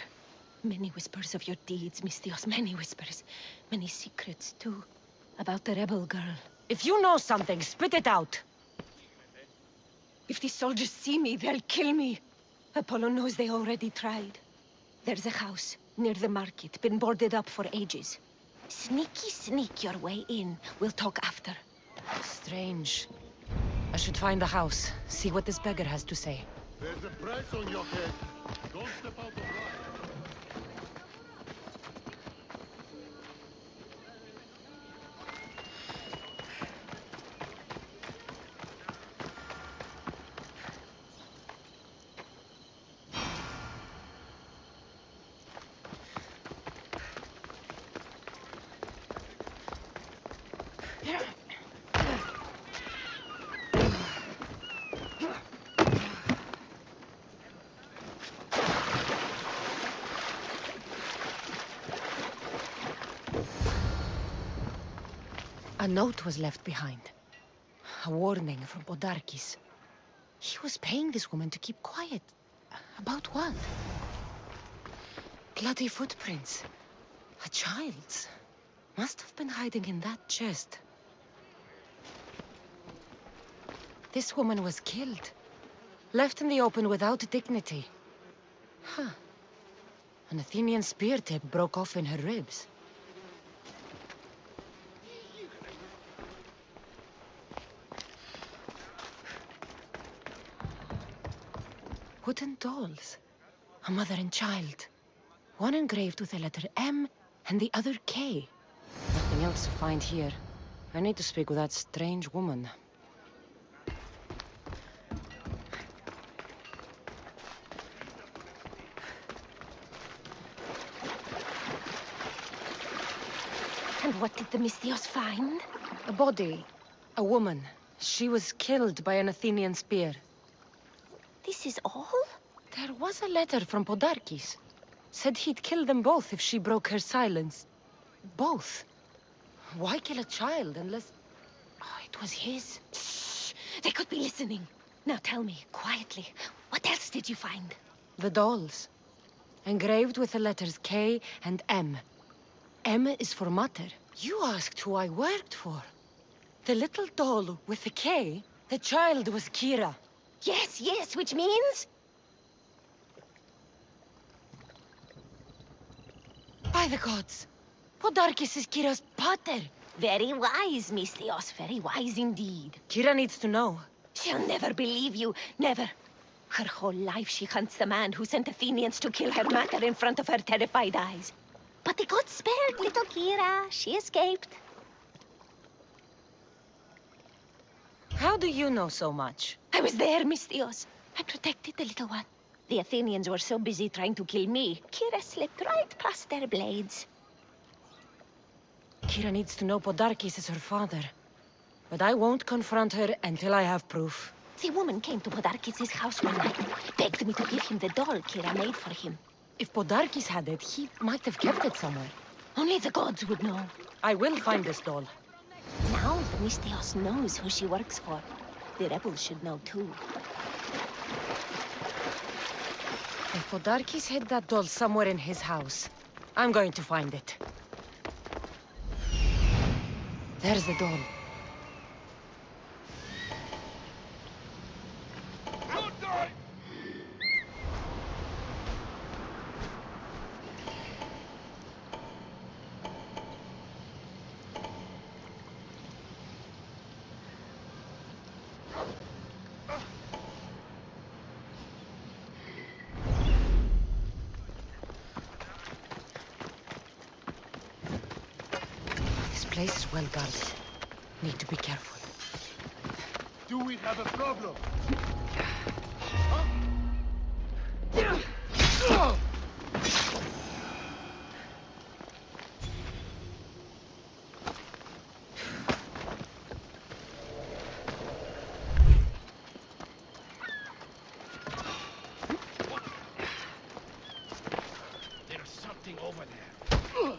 [SPEAKER 6] Many whispers of your deeds, Mystios. Many whispers. Many secrets, too. About the rebel girl.
[SPEAKER 5] If you know something, spit it out!
[SPEAKER 6] If the soldiers see me, they'll kill me. Apollo knows they already tried. There's a house near the market, been boarded up for ages. Sneak your way in. We'll talk after.
[SPEAKER 5] Strange. I should find the house, see what this beggar has to say.
[SPEAKER 9] There's a price on your head. Don't step out of line.
[SPEAKER 5] A note was left behind. A warning from Podarkis. He was paying this woman to keep quiet. About what? Bloody footprints. A child's. Must have been hiding in that chest. This woman was killed. Left in the open without dignity. Huh. An Athenian spear tip broke off in her ribs. Wooden dolls. A mother and child. One engraved with the letter M and the other K. Nothing else to find here. I need to speak with that strange woman.
[SPEAKER 6] And what did the Misthios find?
[SPEAKER 5] A body. A woman. She was killed by an Athenian spear.
[SPEAKER 6] This is all?
[SPEAKER 5] There was a letter from Podarkis. Said he'd kill them both if she broke her silence. Both. Why kill a child unless... Oh, it was his.
[SPEAKER 6] Shh! They could be listening. Now tell me, quietly, what else did you find?
[SPEAKER 5] The dolls. Engraved with the letters K and M. M is for Mater. You asked who I worked for. The little doll with the K, the child was Kira.
[SPEAKER 6] Yes, yes, which means?
[SPEAKER 5] By the gods! Podarkis is Kira's pater!
[SPEAKER 6] Very wise, Misthios, very wise indeed.
[SPEAKER 5] Kira needs to know.
[SPEAKER 6] She'll never believe you, never. Her whole life she hunts the man who sent Athenians to kill her mater in front of her terrified eyes. But the gods spared little Kira. She escaped.
[SPEAKER 5] How do you know so much?
[SPEAKER 6] I was there, Misthios. I protected the little one. The Athenians were so busy trying to kill me, Kira slipped right past their blades.
[SPEAKER 5] Kira needs to know Podarkis is her father. But I won't confront her until I have proof.
[SPEAKER 6] The woman came to Podarkis' house one night, begged me to give him the doll Kira made for him.
[SPEAKER 5] If Podarkis had it, he might have kept it somewhere.
[SPEAKER 6] Only the gods would know.
[SPEAKER 5] I will find this doll.
[SPEAKER 6] Now the Misthios knows who she works for. The rebels should know too.
[SPEAKER 5] If Podarkis hid that doll somewhere in his house, I'm going to find it. There's the doll. This place is well guarded. Need to be careful.
[SPEAKER 9] Do we have a problem?
[SPEAKER 11] There's something over there.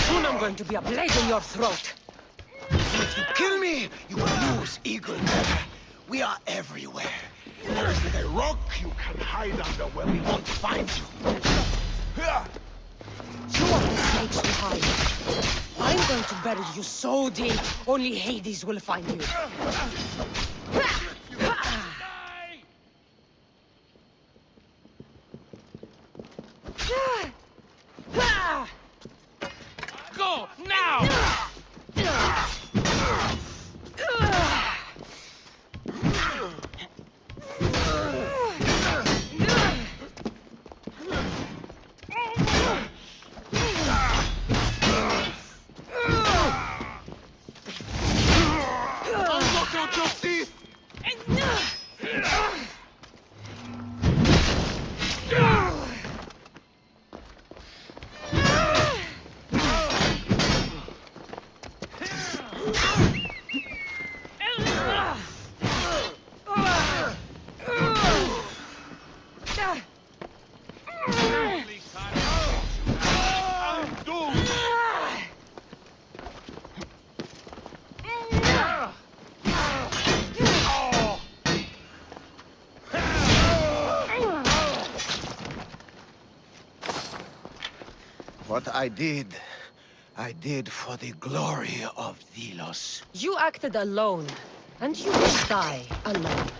[SPEAKER 5] Soon I'm going to be a blade in your throat.
[SPEAKER 7] If you kill me, you will lose Eagle Bearer. We are everywhere. There is a rock you can hide under where we won't find you.
[SPEAKER 5] You are the snakes to hide. I'm going to bury you so deep, only Hades will find you.
[SPEAKER 11] Go, now!
[SPEAKER 7] What I did for the glory of Delos.
[SPEAKER 5] You acted alone, and you will die alone.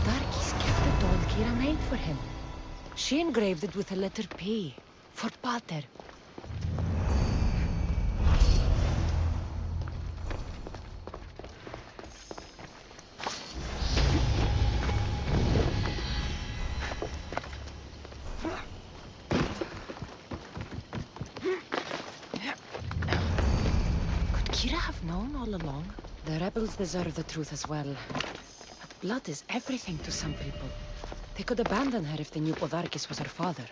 [SPEAKER 5] Darkis kept the doll Kira made for him. She engraved it with a letter P, for Pater. Could Kira have known all along? The rebels deserve the truth as well. But blood is everything to some people. They could abandon her if they knew Podarkis was her father.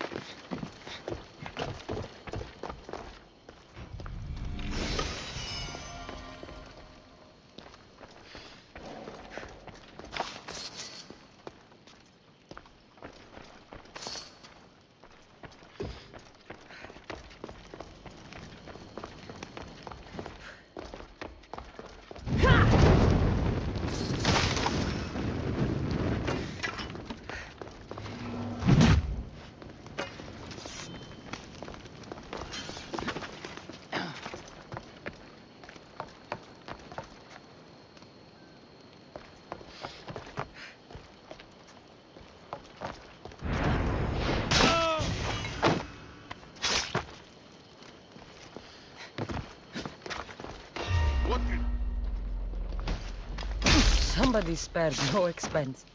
[SPEAKER 5] Somebody spared no expense.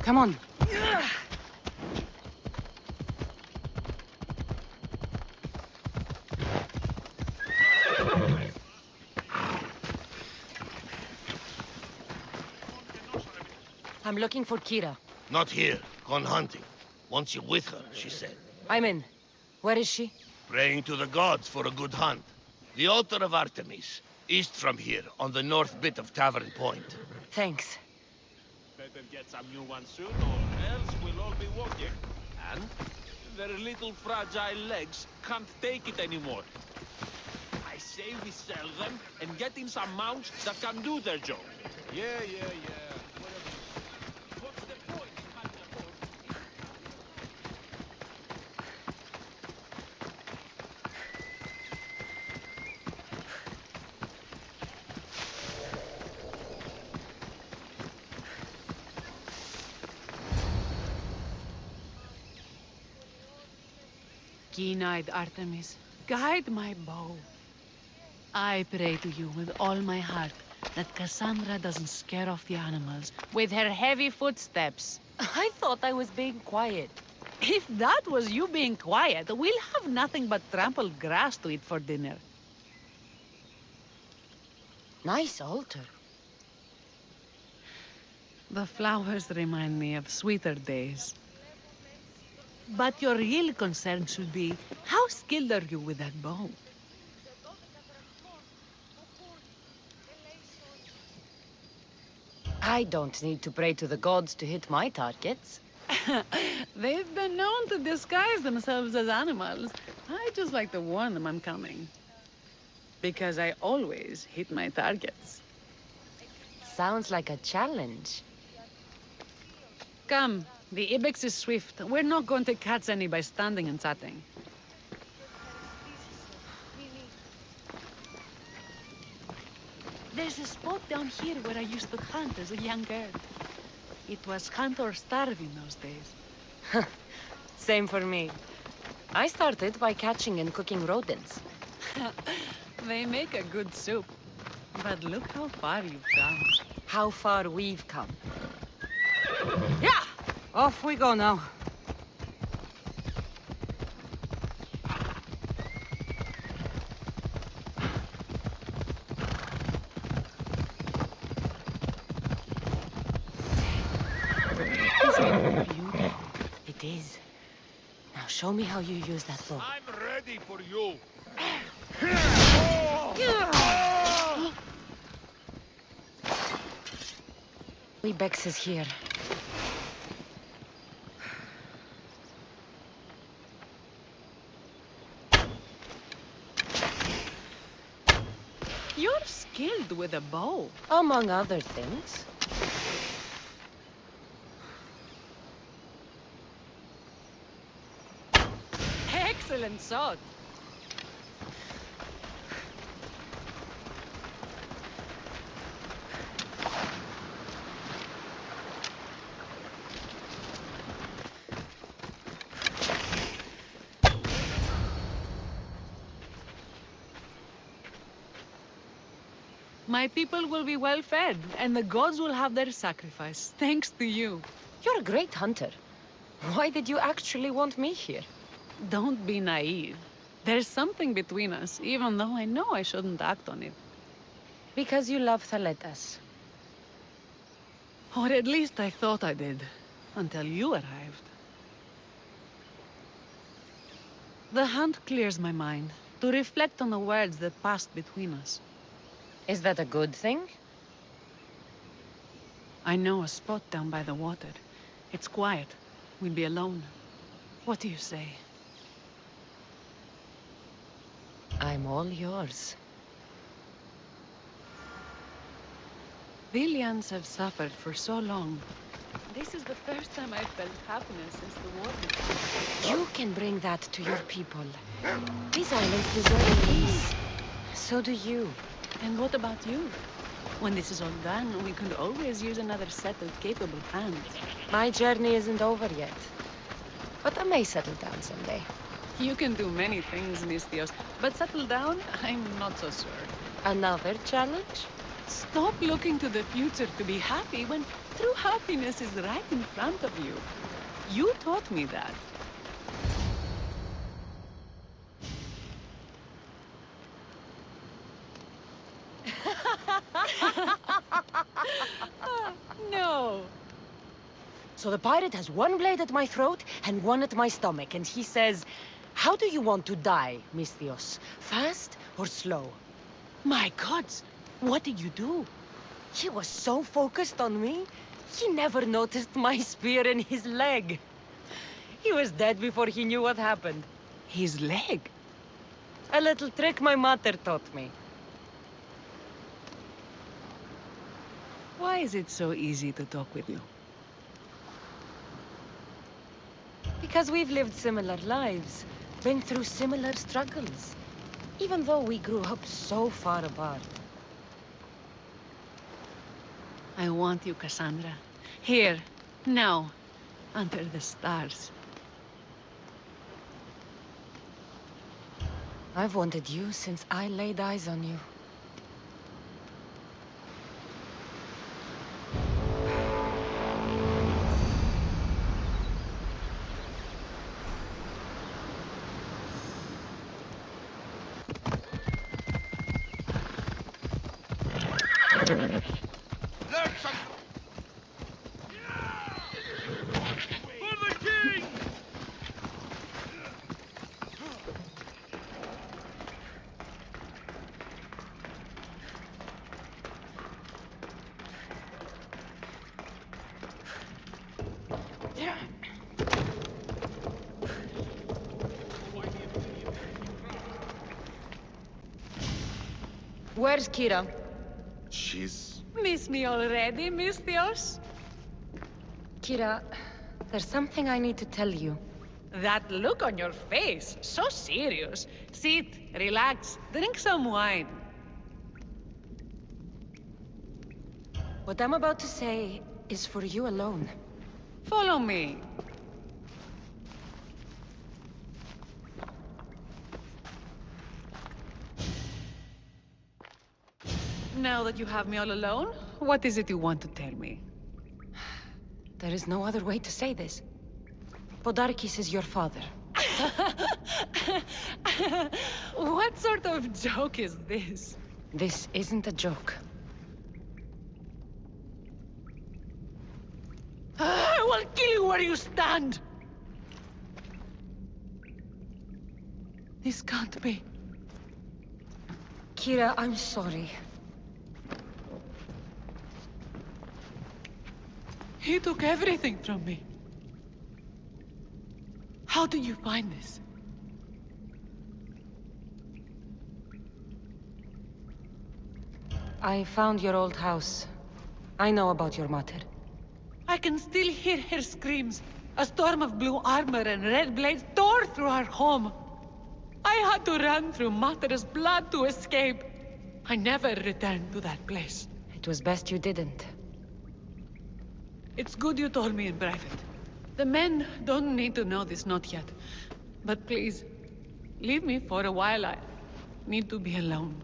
[SPEAKER 5] Come on. I'm looking for Kira.
[SPEAKER 7] Not here. Gone hunting. Wants you with her, she said.
[SPEAKER 5] I'm in. Where is she?
[SPEAKER 7] Praying to the gods for a good hunt. The altar of Artemis, east from here, on the north bit of Tavern Point.
[SPEAKER 5] Thanks.
[SPEAKER 16] Better get some new ones soon, or else we'll all be walking. And their little fragile legs can't take it anymore. I say we sell them and get in some mounts that can do their job. Yeah. Whatever. What's the point,
[SPEAKER 14] Keen-eyed Artemis, guide my bow. I pray to you with all my heart that Kassandra doesn't scare off the animals with her heavy footsteps.
[SPEAKER 5] I thought I was being quiet.
[SPEAKER 14] If that was you being quiet, we'll have nothing but trampled grass to eat for dinner.
[SPEAKER 5] Nice altar.
[SPEAKER 14] The flowers remind me of sweeter days. But your real concern should be, how skilled are you with that bow?
[SPEAKER 5] I don't need to pray to the gods to hit my targets.
[SPEAKER 14] They've been known to disguise themselves as animals. I just like to warn them I'm coming. Because I always hit my targets.
[SPEAKER 5] Sounds like a challenge.
[SPEAKER 14] Come, the ibex is swift. We're not going to catch any by standing and chatting. There's a spot down here where I used to hunt as a young girl. It was hunt or starve in those days.
[SPEAKER 5] Same for me. I started by catching and cooking rodents.
[SPEAKER 14] They make a good soup. But look how far you've come.
[SPEAKER 5] How far we've come.
[SPEAKER 3] Yeah! Off we go now.
[SPEAKER 5] Beautiful. It is. Now show me how you use that bow.
[SPEAKER 16] I'm ready for you.
[SPEAKER 5] Ibex is here.
[SPEAKER 14] You're skilled with a bow.
[SPEAKER 5] Among other things.
[SPEAKER 14] Excellent shot. My people will be well fed, and the gods will have their sacrifice, thanks to you.
[SPEAKER 5] You're a great hunter. Why did you actually want me here?
[SPEAKER 14] Don't be naive. There's something between us, even though I know I shouldn't act on it.
[SPEAKER 5] Because you love Thaletas.
[SPEAKER 14] Or at least I thought I did, until you arrived. The hunt clears my mind, to reflect on the words that passed between us.
[SPEAKER 5] Is that a good thing?
[SPEAKER 14] I know a spot down by the water. It's quiet. We'll be alone. What do you say?
[SPEAKER 5] I'm all yours.
[SPEAKER 14] Villians have suffered for so long. This is the first time I've felt happiness since the war began.
[SPEAKER 5] You can bring that to your people. These islands deserve peace. So do you.
[SPEAKER 14] And what about you? When this is all done, we could always use another set of capable hands.
[SPEAKER 5] My journey isn't over yet. But I may settle down someday.
[SPEAKER 14] You can do many things, Mistios, but settle down, I'm not so sure.
[SPEAKER 5] Another challenge?
[SPEAKER 14] Stop looking to the future to be happy when true happiness is right in front of you. You taught me that. No.
[SPEAKER 5] So the pirate has one blade at my throat and one at my stomach, and he says, "How do you want to die, Mistios? Fast or slow?"
[SPEAKER 14] My gods, what did you do?
[SPEAKER 5] He was so focused on me, he never noticed my spear in his leg. He was dead before he knew what happened.
[SPEAKER 14] His leg?
[SPEAKER 5] A little trick my mother taught me.
[SPEAKER 14] Why is it so easy to talk with you?
[SPEAKER 5] Because we've lived similar lives, been through similar struggles, even though we grew up so far apart.
[SPEAKER 14] I want you, Kassandra. Here, now, under the stars.
[SPEAKER 5] I've wanted you since I laid eyes on you. Where's Kira?
[SPEAKER 10] She's...
[SPEAKER 14] Miss me already, Mistios?
[SPEAKER 5] Kira, there's something I need to tell you.
[SPEAKER 14] That look on your face, so serious. Sit, relax, drink some wine.
[SPEAKER 5] What I'm about to say is for you alone.
[SPEAKER 14] Follow me. Now that you have me all alone, what is it you want to tell me?
[SPEAKER 5] There is no other way to say this. Podarkis is your father.
[SPEAKER 14] What sort of joke is this?
[SPEAKER 5] This isn't a joke.
[SPEAKER 14] I will kill you where you stand! This can't be.
[SPEAKER 5] Kira, I'm sorry.
[SPEAKER 14] He took everything from me. How did you find this?
[SPEAKER 5] I found your old house. I know about your mother.
[SPEAKER 14] I can still hear her screams. A storm of blue armor and red blades tore through our home. I had to run through Mater's blood to escape. I never returned to that place.
[SPEAKER 5] It was best you didn't.
[SPEAKER 14] It's good you told me in private. The men don't need to know this, not yet. But please, leave me for a while. I need to be alone.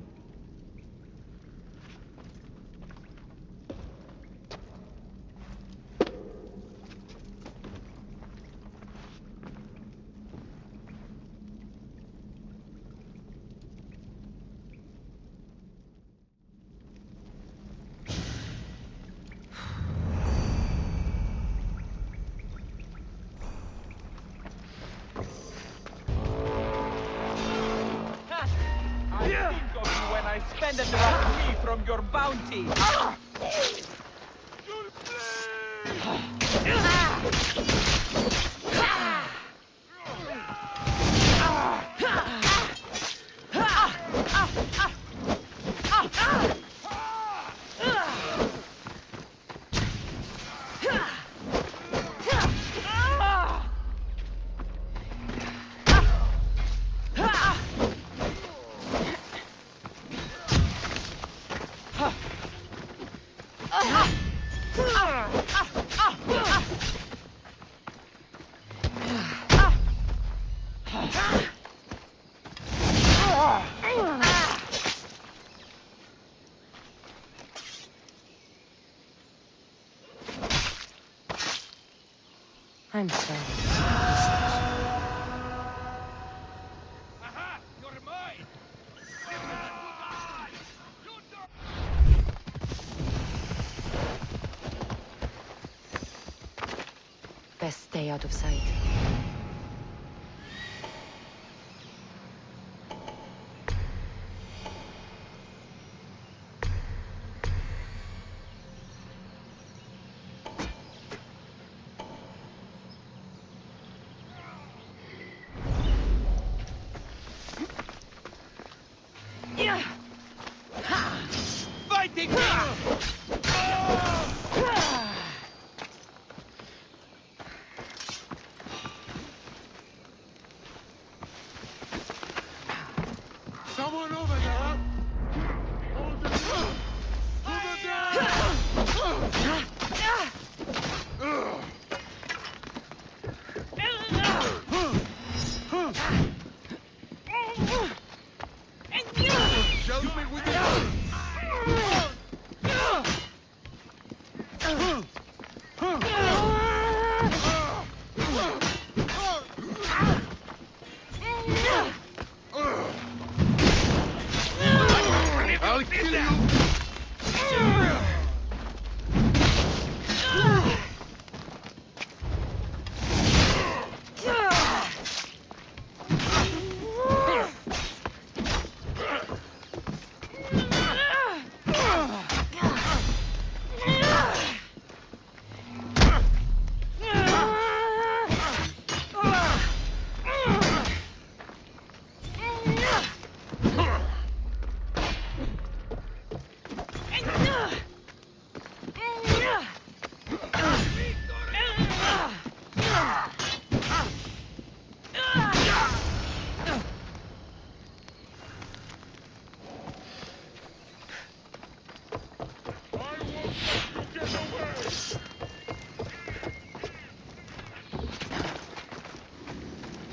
[SPEAKER 17] Spend and rob me from your bounty.
[SPEAKER 5] I'm sorry. Best stay out of sight.
[SPEAKER 17] Fighting!
[SPEAKER 9] I'll kill you!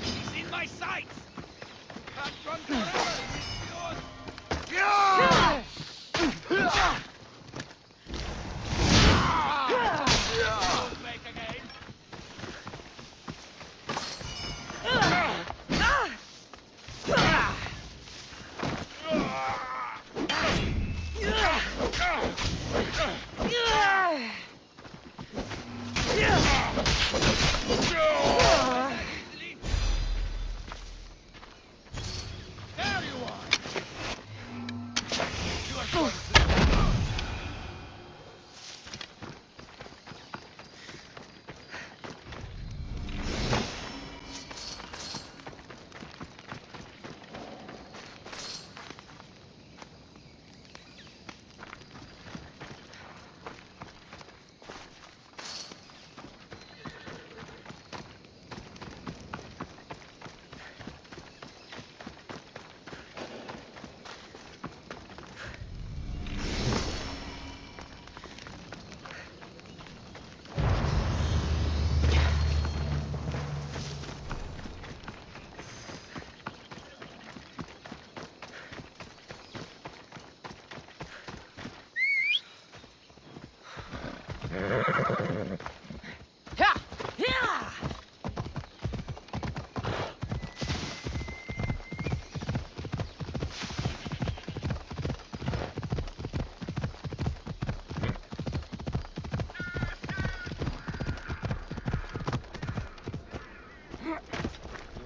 [SPEAKER 17] He's in my sights! Can't run forever, Don't make again! There you are! You are going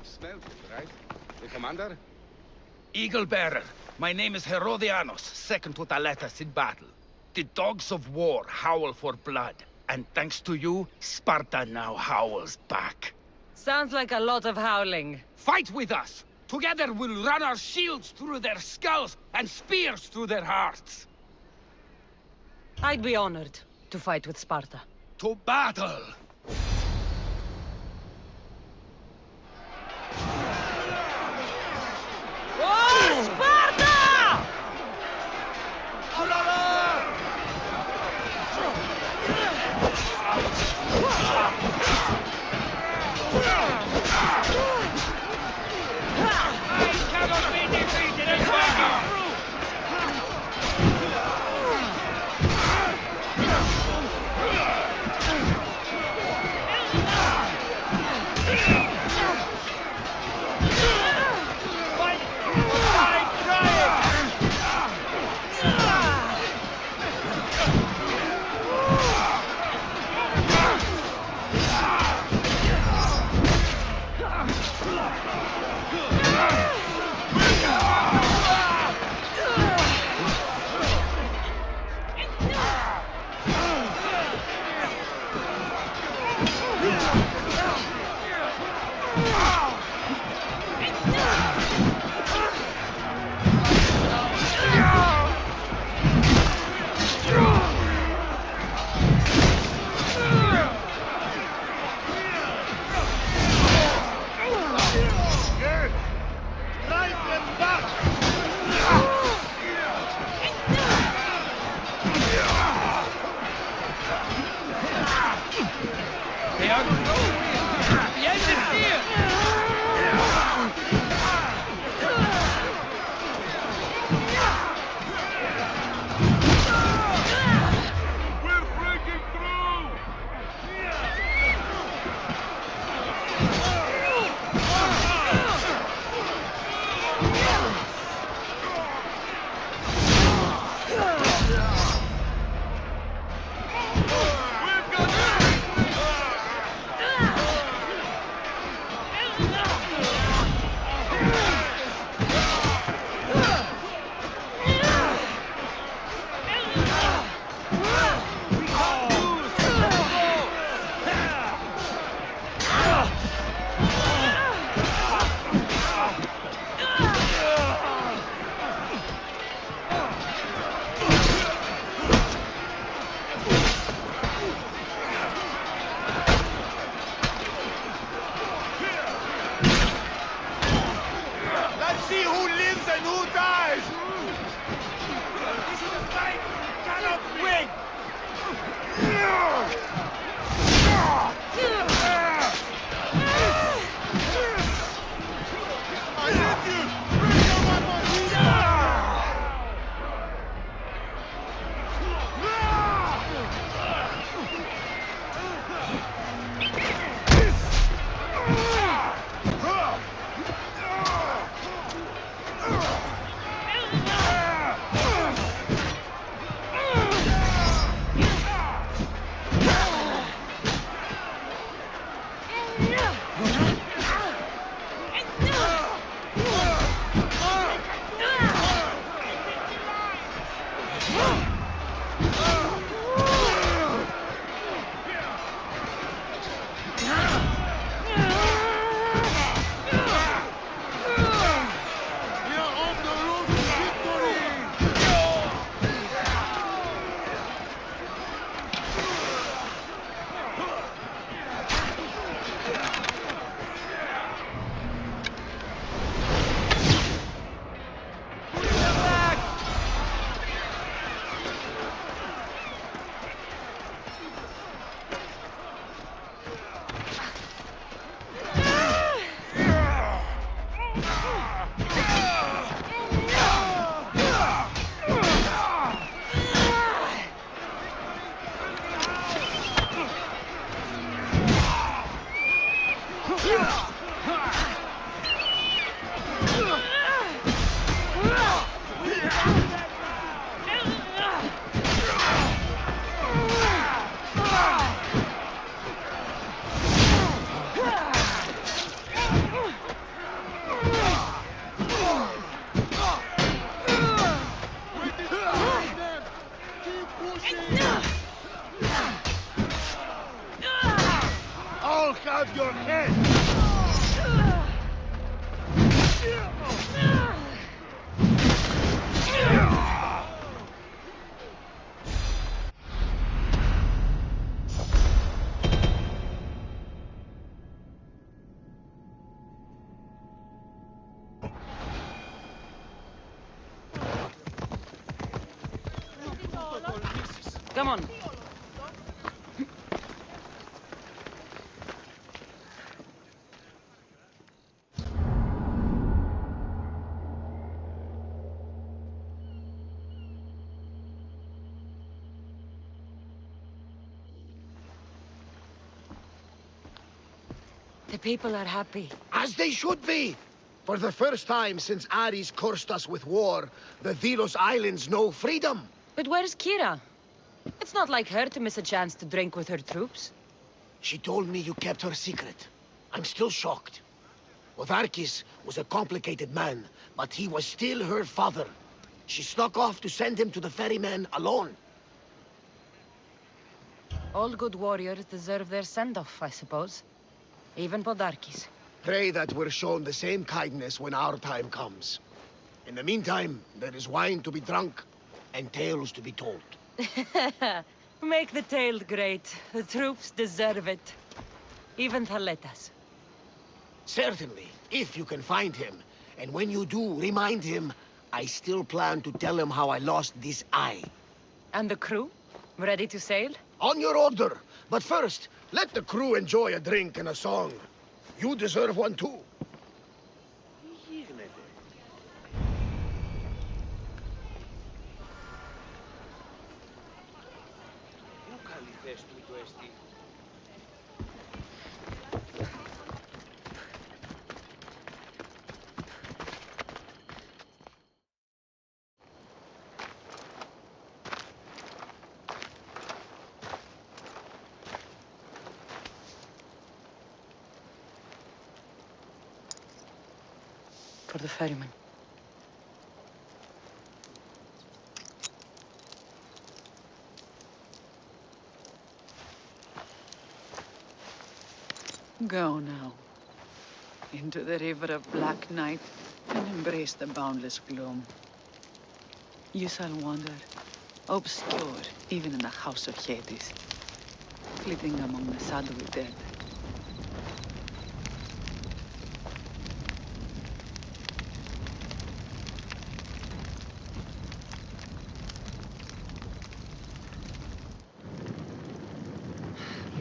[SPEAKER 18] Smelled it, right? The commander?
[SPEAKER 17] Eagle Bearer, my name is Herodianos, second to Thaletas in battle. The dogs of war howl for blood, and thanks to you, Sparta now howls back.
[SPEAKER 5] Sounds like a lot of howling.
[SPEAKER 17] Fight with us! Together we'll run our shields through their skulls and spears through their hearts!
[SPEAKER 5] I'd be honored to fight with Sparta.
[SPEAKER 17] To battle!
[SPEAKER 5] Oh, Sparta!
[SPEAKER 17] I cannot be defeated and fighting through!
[SPEAKER 9] I'll have your head!
[SPEAKER 3] Come on.
[SPEAKER 5] The people are happy.
[SPEAKER 7] As they should be! For the first time since Ares cursed us with war, the Delos Islands know freedom!
[SPEAKER 5] But where's Kira? It's not like her to miss a chance to drink with her troops.
[SPEAKER 7] She told me you kept her secret. I'm still shocked. Otharkis was a complicated man, but he was still her father. She snuck off to send him to the ferryman alone.
[SPEAKER 5] All good warriors deserve their send-off, I suppose. Even Podarkis.
[SPEAKER 7] Pray that we're shown the same kindness when our time comes. In the meantime, there is wine to be drunk, and tales to be told.
[SPEAKER 5] Make the tale great. The troops deserve it. Even Thaletas.
[SPEAKER 7] Certainly, if you can find him. And when you do, remind him, I still plan to tell him how I lost this eye.
[SPEAKER 5] And the crew? Ready to sail?
[SPEAKER 7] On your order. But first, let the crew enjoy a drink and a song. You deserve one too.
[SPEAKER 5] For the ferryman.
[SPEAKER 14] Go now. Into the river of black night and embrace the boundless gloom. You shall wander, obscure even in the house of Hades, flitting among the shadowy dead.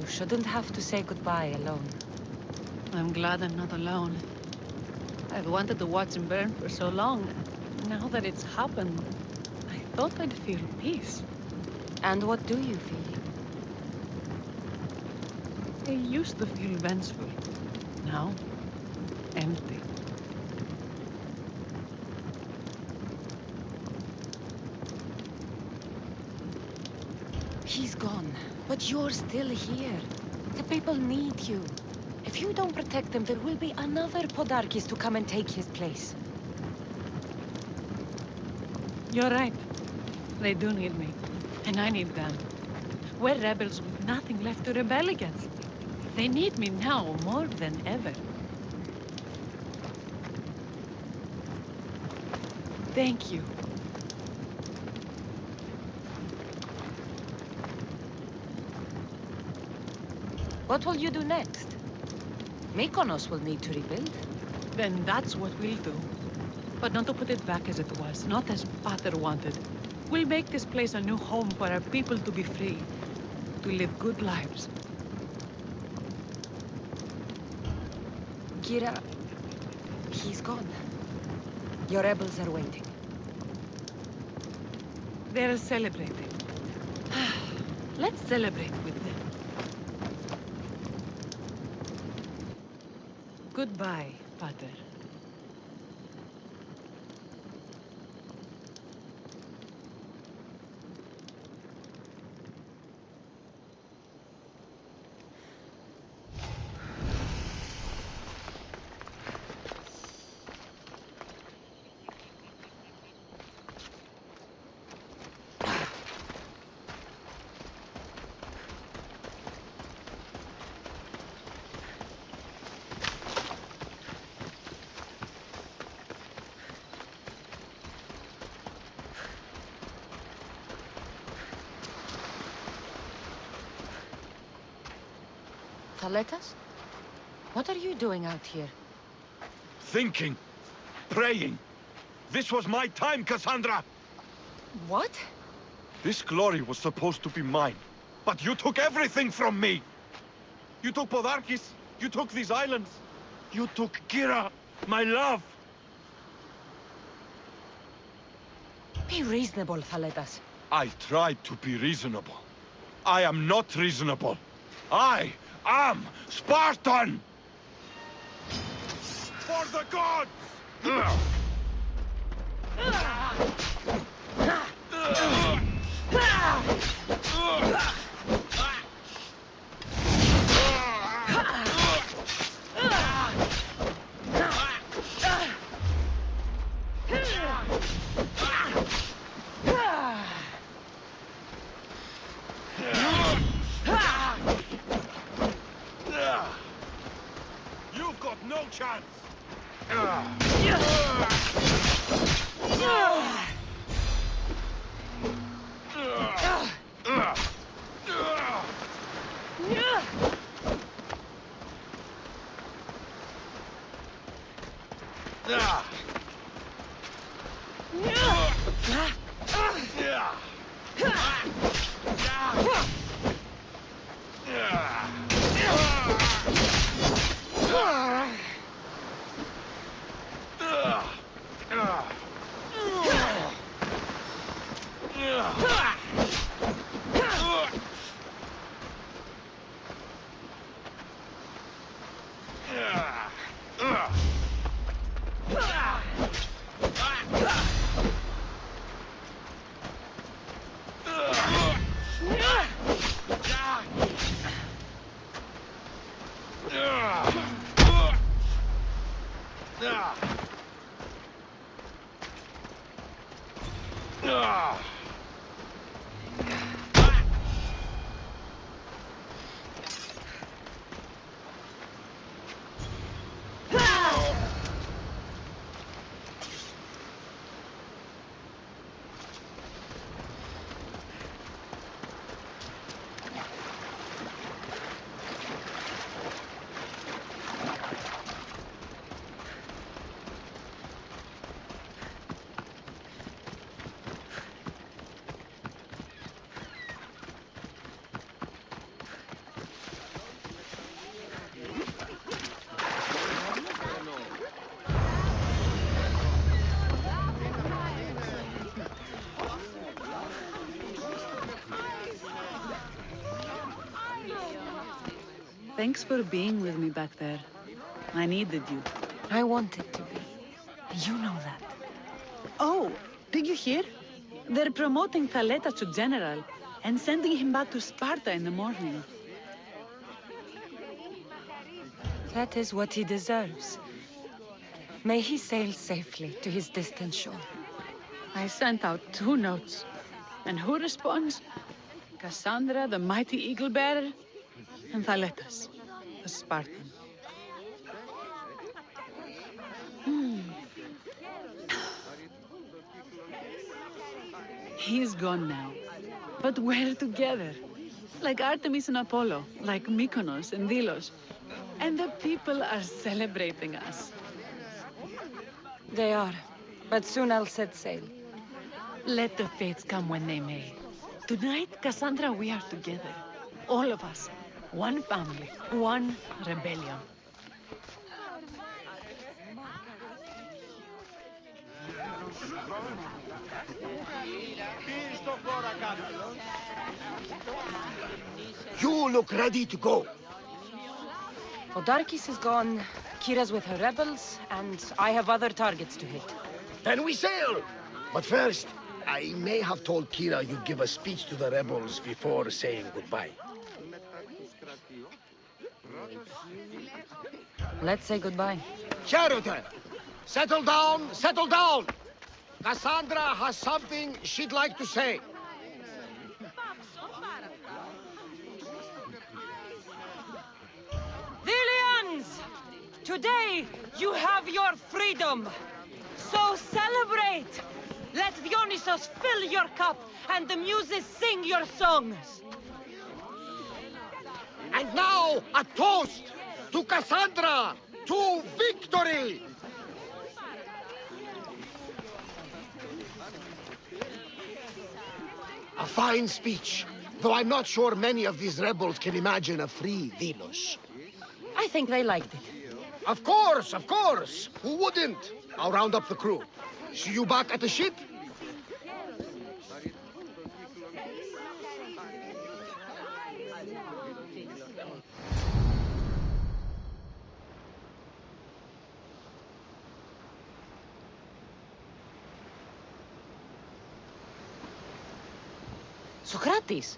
[SPEAKER 5] You shouldn't have to say goodbye alone.
[SPEAKER 14] I'm glad I'm not alone. I've wanted to watch him burn for so long. Now that it's happened, I thought I'd feel peace.
[SPEAKER 5] And what do you feel?
[SPEAKER 14] I used to feel vengeful. Now, empty.
[SPEAKER 5] He's gone, but you're still here. The people need you. If you don't protect them, there will be another Podarkis to come and take his place.
[SPEAKER 14] You're right. They do need me. And I need them. We're rebels with nothing left to rebel against. They need me now more than ever. Thank you.
[SPEAKER 5] What will you do next? Mykonos will need to rebuild.
[SPEAKER 14] Then that's what we'll do. But not to put it back as it was, not as Pater wanted. We'll make this place a new home for our people to be free, to live good lives.
[SPEAKER 5] Kira, he's gone. Your rebels are waiting.
[SPEAKER 14] They're celebrating. Let's celebrate with them. Goodbye, Pater.
[SPEAKER 5] Thaletas? What are you doing out here?
[SPEAKER 15] Thinking. Praying. This was my time, Kassandra!
[SPEAKER 5] What?
[SPEAKER 15] This glory was supposed to be mine. But you took everything from me! You took Podarkis. You took these islands. You took Kira, my love.
[SPEAKER 5] Be reasonable, Thaletas.
[SPEAKER 15] I tried to be reasonable. I am not reasonable. I am Spartan! For the gods! You've got no chance!
[SPEAKER 14] Thanks for being with me back there. I needed you.
[SPEAKER 5] I wanted to be. You know that.
[SPEAKER 14] Oh, did you hear? They're promoting Thaleta to general and sending him back to Sparta in the morning.
[SPEAKER 5] That is what he deserves. May he sail safely to his distant shore.
[SPEAKER 14] I sent out 2 notes. And who responds? Kassandra, the mighty eagle bearer, and Thaletas, the Spartan. He's gone now. But we're together. Like Artemis and Apollo, like Mykonos and Delos. And the people are celebrating us.
[SPEAKER 5] They are. But soon I'll set sail.
[SPEAKER 14] Let the fates come when they may. Tonight, Kassandra, we are together. All of us. One family. One rebellion.
[SPEAKER 7] You look ready to go.
[SPEAKER 5] Odarkis is gone, Kira's with her rebels, and I have other targets to hit.
[SPEAKER 7] Then we sail! But first, I may have told Kira you'd give a speech to the rebels before saying goodbye.
[SPEAKER 5] Let's say goodbye.
[SPEAKER 7] Charity! Settle down, settle down! Kassandra has something she'd like to say.
[SPEAKER 5] Vilians! Today, you have your freedom. So celebrate! Let Dionysos fill your cup, and the muses sing your songs.
[SPEAKER 7] And now, a toast to Kassandra, to victory! A fine speech, though I'm not sure many of these rebels can imagine a free Delos.
[SPEAKER 5] I think they liked it.
[SPEAKER 7] Of course, of course! Who wouldn't? I'll round up the crew. See you back at the ship?
[SPEAKER 5] Socrates!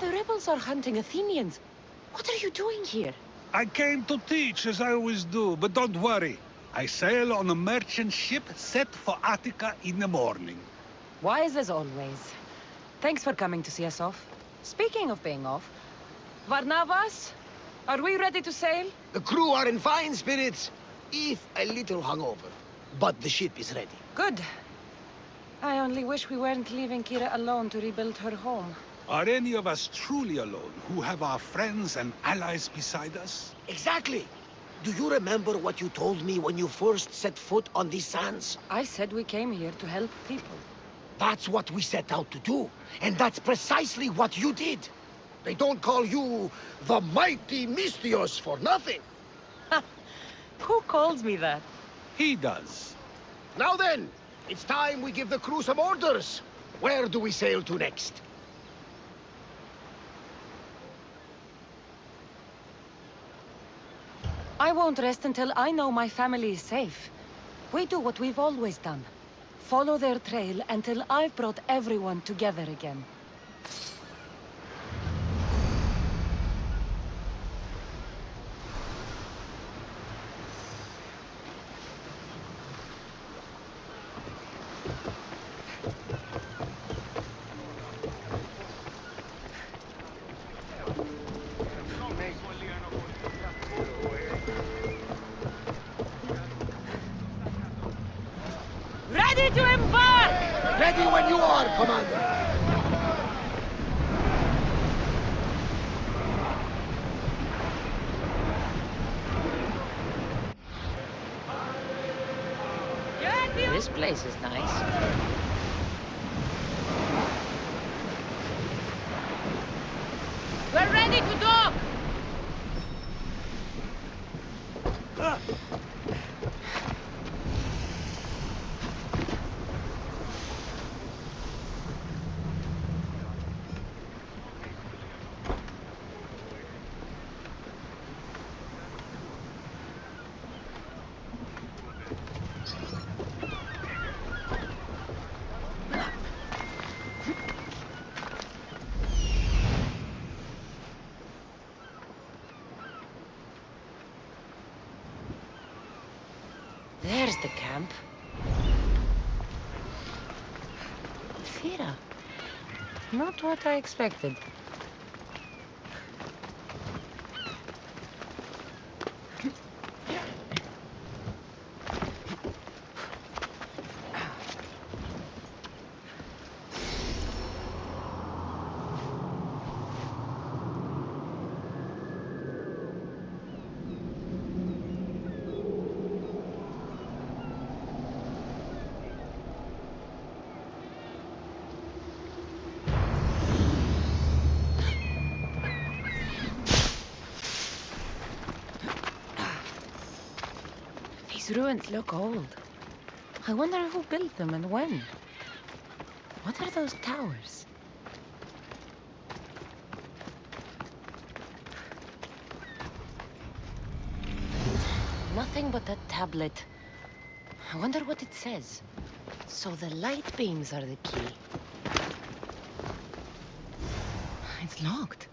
[SPEAKER 5] The rebels are hunting Athenians. What are you doing here?
[SPEAKER 19] I came to teach, as I always do, but don't worry. I sail on a merchant ship set for Attica in the morning.
[SPEAKER 5] Wise as always. Thanks for coming to see us off. Speaking of being off, Varnavas, are we ready to sail?
[SPEAKER 7] The crew are in fine spirits, if a little hungover. But the ship is ready.
[SPEAKER 5] Good. I only wish we weren't leaving Kira alone to rebuild her home.
[SPEAKER 19] Are any of us truly alone, who have our friends and allies beside us?
[SPEAKER 7] Exactly! Do you remember what you told me when you first set foot on these sands?
[SPEAKER 5] I said we came here to help people.
[SPEAKER 7] That's what we set out to do. And that's precisely what you did. They don't call you the mighty Misthios for nothing.
[SPEAKER 5] Who calls me that?
[SPEAKER 19] He does.
[SPEAKER 7] Now then, it's time we give the crew some orders. Where do we sail to next?
[SPEAKER 5] I won't rest until I know my family is safe. We do what we've always done. Follow their trail until I've brought everyone together again. Ready to embark!
[SPEAKER 7] Ready when you are, Commander!
[SPEAKER 5] This place is nice. We're ready to dock! just a camp. Fira. Not what I expected. These ruins look old. I wonder who built them and when. What are those towers? Nothing but a tablet. I wonder what it says. So the light beams are the key. It's locked.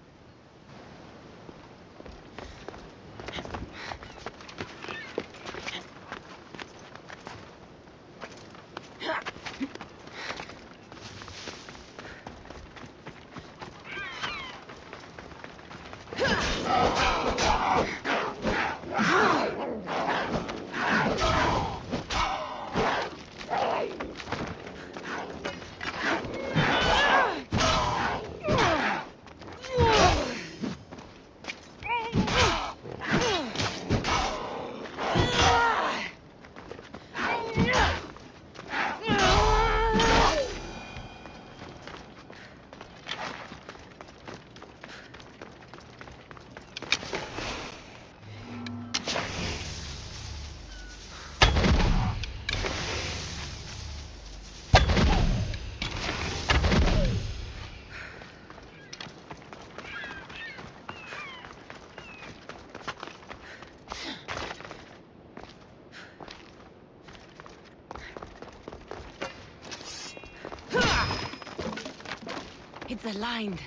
[SPEAKER 5] It's aligned.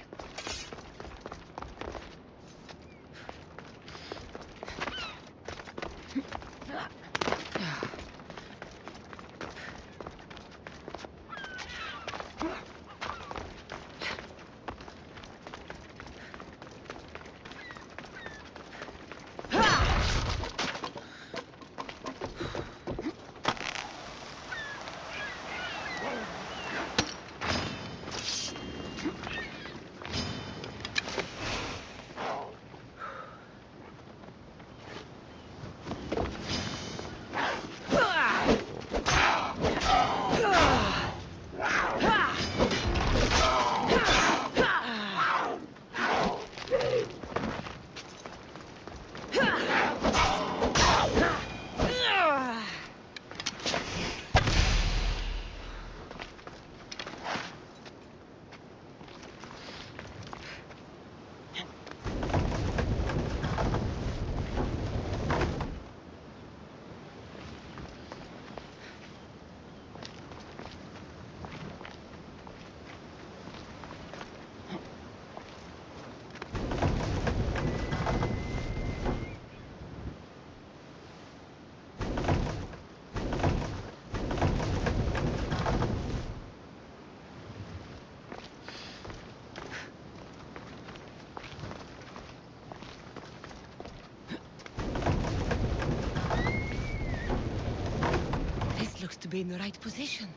[SPEAKER 5] To be in the right position.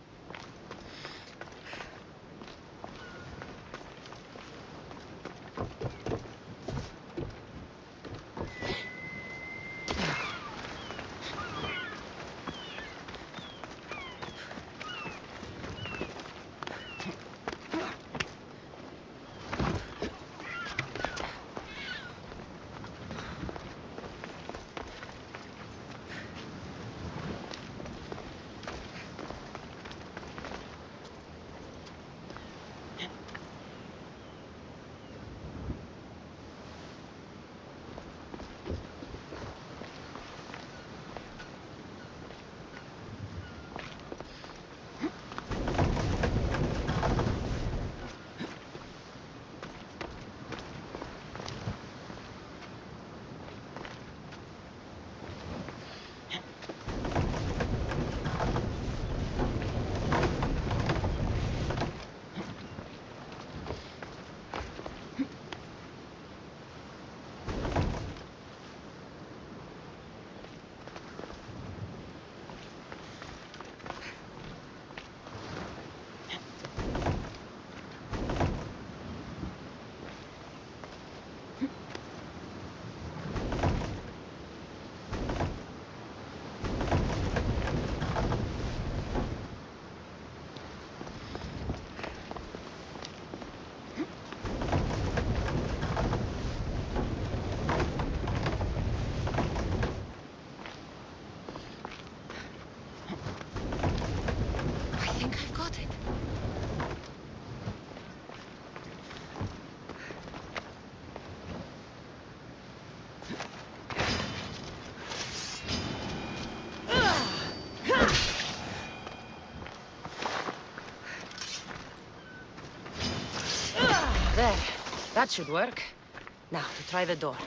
[SPEAKER 5] That should work. Now, to try the door.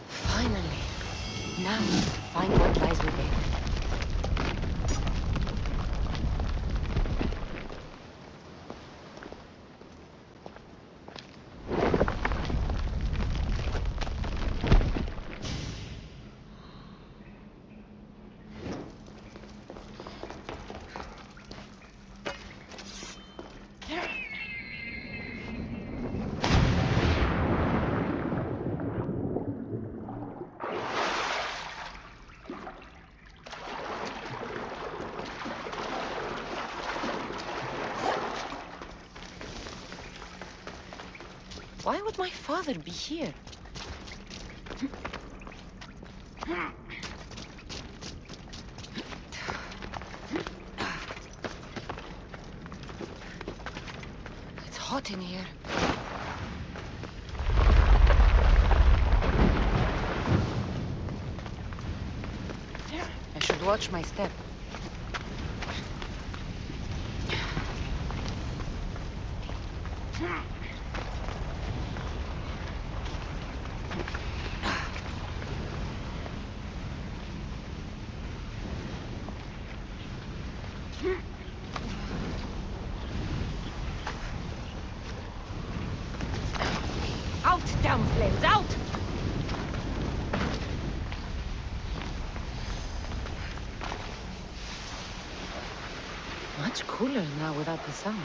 [SPEAKER 5] Finally. Now, find what lies within. Why would my father be here? It's hot in here. I should watch my step. Out, damn flames, out! Much cooler now without the sun.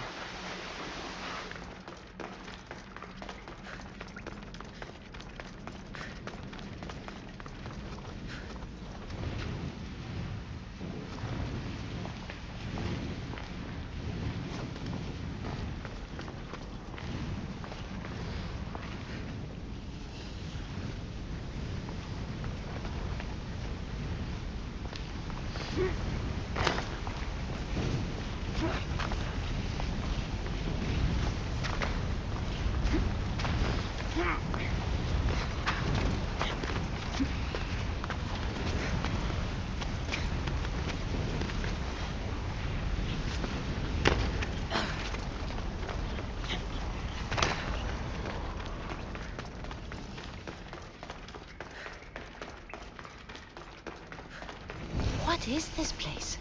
[SPEAKER 5] What is this place?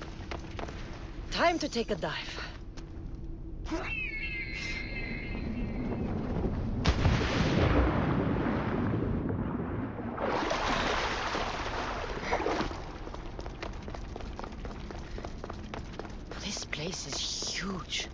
[SPEAKER 5] Time to take a dive. This place is huge.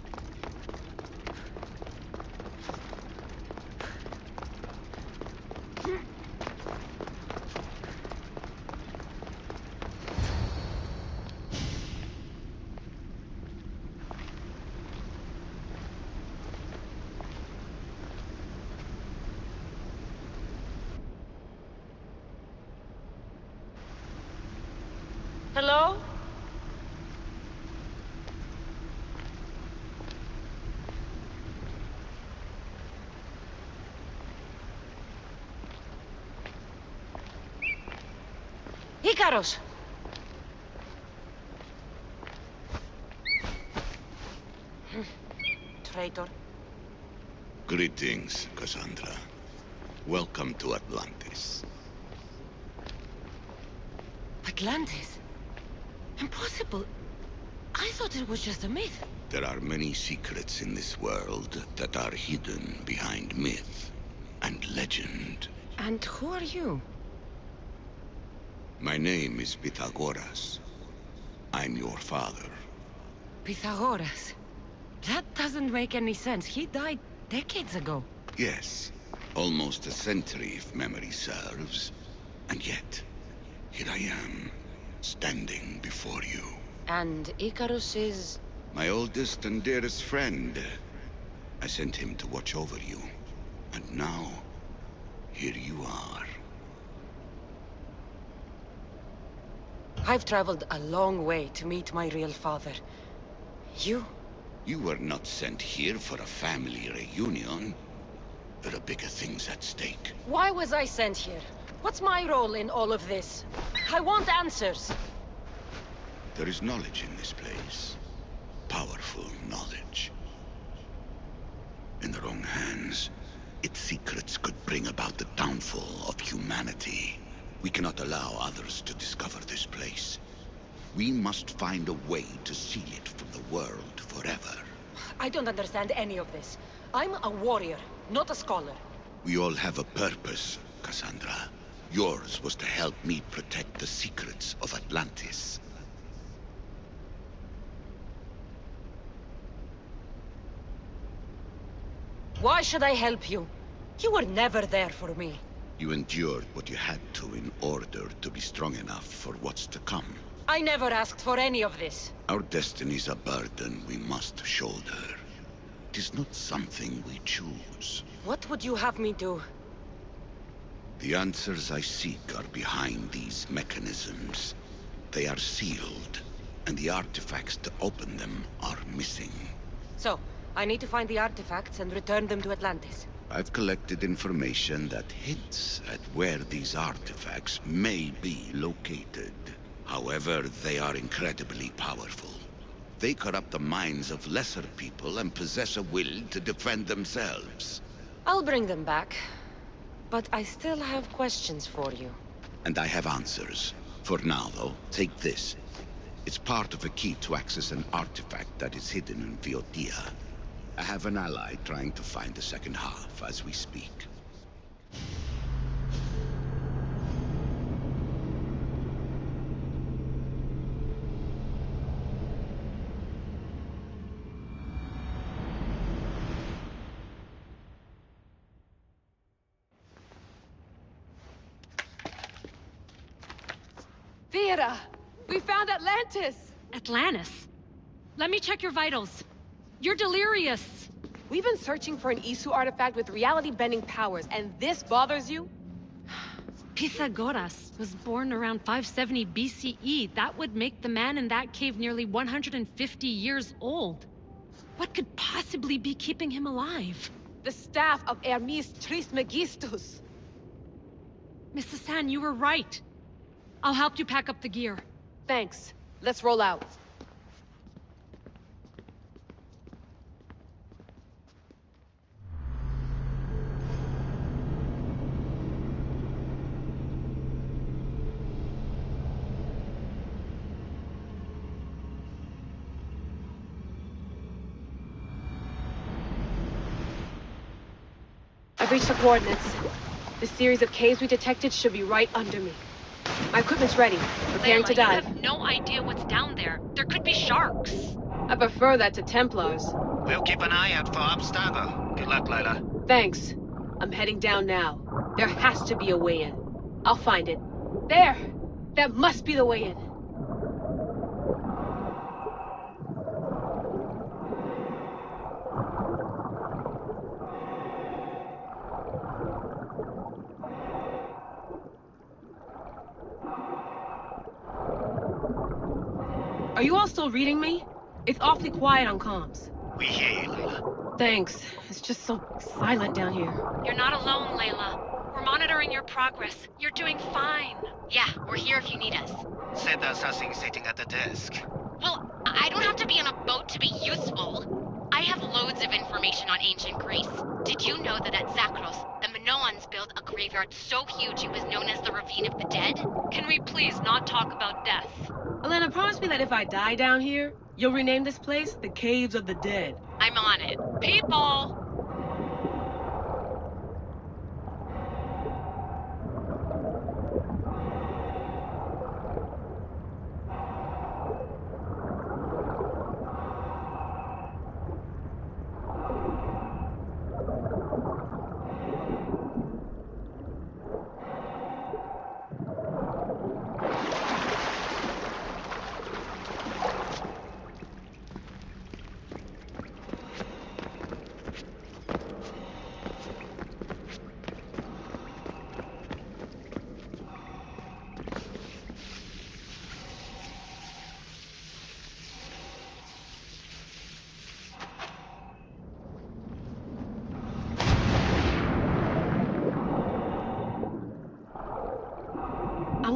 [SPEAKER 5] Hello? Icaros! Traitor.
[SPEAKER 20] Greetings, Kassandra. Welcome to Atlantis.
[SPEAKER 5] Atlantis? Impossible. I thought it was just a myth.
[SPEAKER 20] There are many secrets in this world that are hidden behind myth and legend.
[SPEAKER 5] And who are you?
[SPEAKER 20] My name is Pythagoras. I'm your father.
[SPEAKER 5] Pythagoras? That doesn't make any sense. He died decades ago.
[SPEAKER 20] Yes, almost a century if memory serves. And yet, here I am, standing before you.
[SPEAKER 5] And Icarus is...
[SPEAKER 20] My oldest and dearest friend. I sent him to watch over you. And now, here you are.
[SPEAKER 5] I've traveled a long way to meet my real father. You?
[SPEAKER 20] You were not sent here for a family reunion. There are bigger things at stake.
[SPEAKER 5] Why was I sent here? What's my role in all of this? I want answers.
[SPEAKER 20] There is knowledge in this place. Powerful knowledge. In the wrong hands, its secrets could bring about the downfall of humanity. We cannot allow others to discover this place. We must find a way to seal it from the world forever.
[SPEAKER 5] I don't understand any of this. I'm a warrior, not a scholar.
[SPEAKER 20] We all have a purpose, Kassandra. Yours was to help me protect the secrets of Atlantis.
[SPEAKER 5] Why should I help you? You were never there for me.
[SPEAKER 20] You endured what you had to in order to be strong enough for what's to come.
[SPEAKER 5] I never asked for any of this.
[SPEAKER 20] Our destiny's a burden we must shoulder. It is not something we choose.
[SPEAKER 5] What would you have me do?
[SPEAKER 20] The answers I seek are behind these mechanisms. They are sealed, and the artifacts to open them are missing.
[SPEAKER 5] So, I need to find the artifacts and return them to Atlantis.
[SPEAKER 20] I've collected information that hints at where these artifacts may be located. However, they are incredibly powerful. They corrupt the minds of lesser people and possess a will to defend themselves.
[SPEAKER 5] I'll bring them back. But I still have questions for you.
[SPEAKER 20] And I have answers. For now, though, take this. It's part of a key to access an artifact that is hidden in Viotia. I have an ally trying to find the second half as we speak.
[SPEAKER 1] Vera! We found Atlantis!
[SPEAKER 21] Atlantis? Let me check your vitals. You're delirious.
[SPEAKER 1] We've been searching for an Isu artifact with reality-bending powers, and this bothers you?
[SPEAKER 21] Pythagoras was born around 570 BCE. That would make the man in that cave nearly 150 years old. What could possibly be keeping him alive?
[SPEAKER 1] The staff of Hermes Trismegistus.
[SPEAKER 21] Mrs. San, you were right. I'll help you pack up the gear.
[SPEAKER 1] Thanks. Let's roll out. I've reached the coordinates. The series of caves we detected should be right under me. My equipment's ready. Preparing to dive.
[SPEAKER 21] You have no idea what's down there. There could be sharks.
[SPEAKER 1] I prefer that to Templars.
[SPEAKER 22] We'll keep an eye out for Obstacle. Good luck, Layla.
[SPEAKER 1] Thanks. I'm heading down now. There has to be a way in. I'll find it. There! That must be the way in. Are you all still reading me? It's awfully quiet on comms.
[SPEAKER 22] We hear you, Layla.
[SPEAKER 1] Thanks. It's just so silent down here.
[SPEAKER 21] You're not alone, Layla. We're monitoring your progress. You're doing fine.
[SPEAKER 23] Yeah, we're here if you need us.
[SPEAKER 22] Said there's something sitting at the desk.
[SPEAKER 23] Well, I don't have to be on a boat to be useful. I have loads of information on ancient Greece. Did you know that at Zakros, the Minoans built a graveyard so huge it was known as the Ravine of the Dead?
[SPEAKER 21] Can we please not talk about death?
[SPEAKER 1] Elena, promise me that if I die down here, you'll rename this place the Caves of the Dead.
[SPEAKER 23] I'm on it.
[SPEAKER 21] People!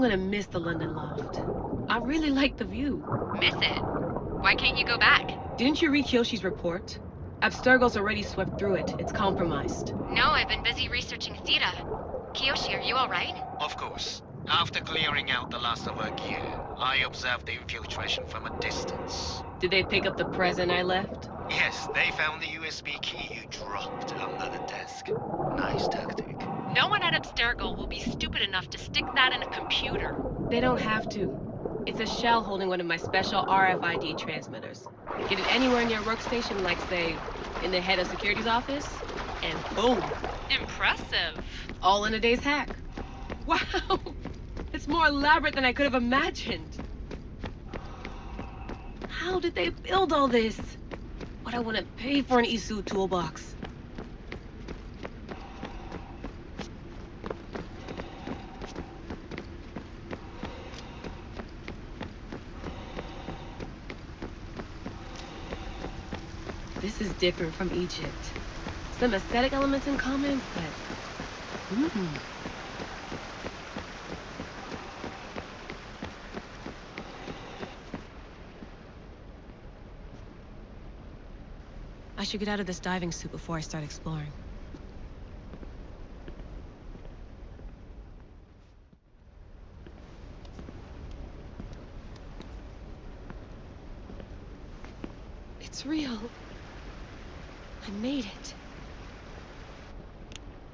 [SPEAKER 1] I'm gonna miss the London loft. I really like the view.
[SPEAKER 23] Miss it? Why can't you go back?
[SPEAKER 1] Didn't you read Kyoshi's report? Abstergo's already swept through it. It's compromised.
[SPEAKER 23] No, I've been busy researching Theta. Kiyoshi, are you alright?
[SPEAKER 22] Of course. After clearing out the last of our gear, I observed the infiltration from a distance.
[SPEAKER 1] Did they pick up the present I left?
[SPEAKER 22] Yes, they found the USB key you dropped under the desk. Nice tactic.
[SPEAKER 21] No one at Abstergo will be stupid enough to stick that in a computer.
[SPEAKER 1] They don't have to. It's a shell holding one of my special RFID transmitters. Get it anywhere near your workstation, like, say, in the head of security's office, and boom.
[SPEAKER 21] Impressive.
[SPEAKER 1] All in a day's hack. Wow! It's more elaborate than I could have imagined. How did they build all this? What I want to pay for an Isu toolbox. This is different from Egypt. Some aesthetic elements in common, but... I should get out of this diving suit before I start exploring. It's real. I made it.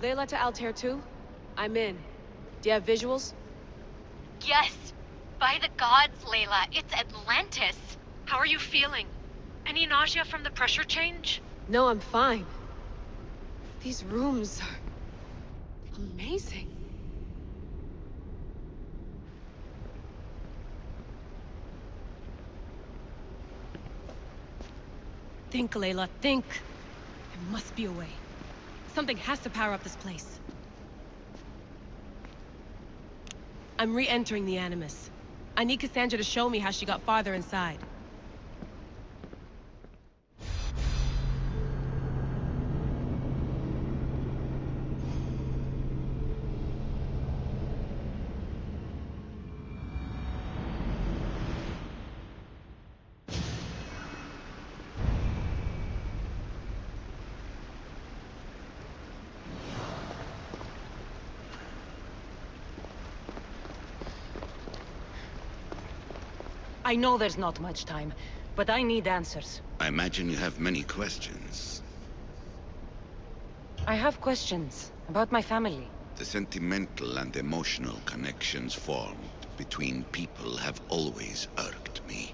[SPEAKER 1] Layla to Altair 2? I'm in. Do you have visuals?
[SPEAKER 23] Yes! By the gods, Layla, it's Atlantis!
[SPEAKER 21] How are you feeling? Any nausea from the pressure change?
[SPEAKER 1] No, I'm fine. These rooms are amazing. Think, Layla, think. There must be a way. Something has to power up this place. I'm re-entering the Animus. I need Kassandra to show me how she got farther inside.
[SPEAKER 5] I know there's not much time, but I need answers.
[SPEAKER 20] I imagine you have many questions.
[SPEAKER 5] I have questions about my family.
[SPEAKER 20] The sentimental and emotional connections formed between people have always irked me.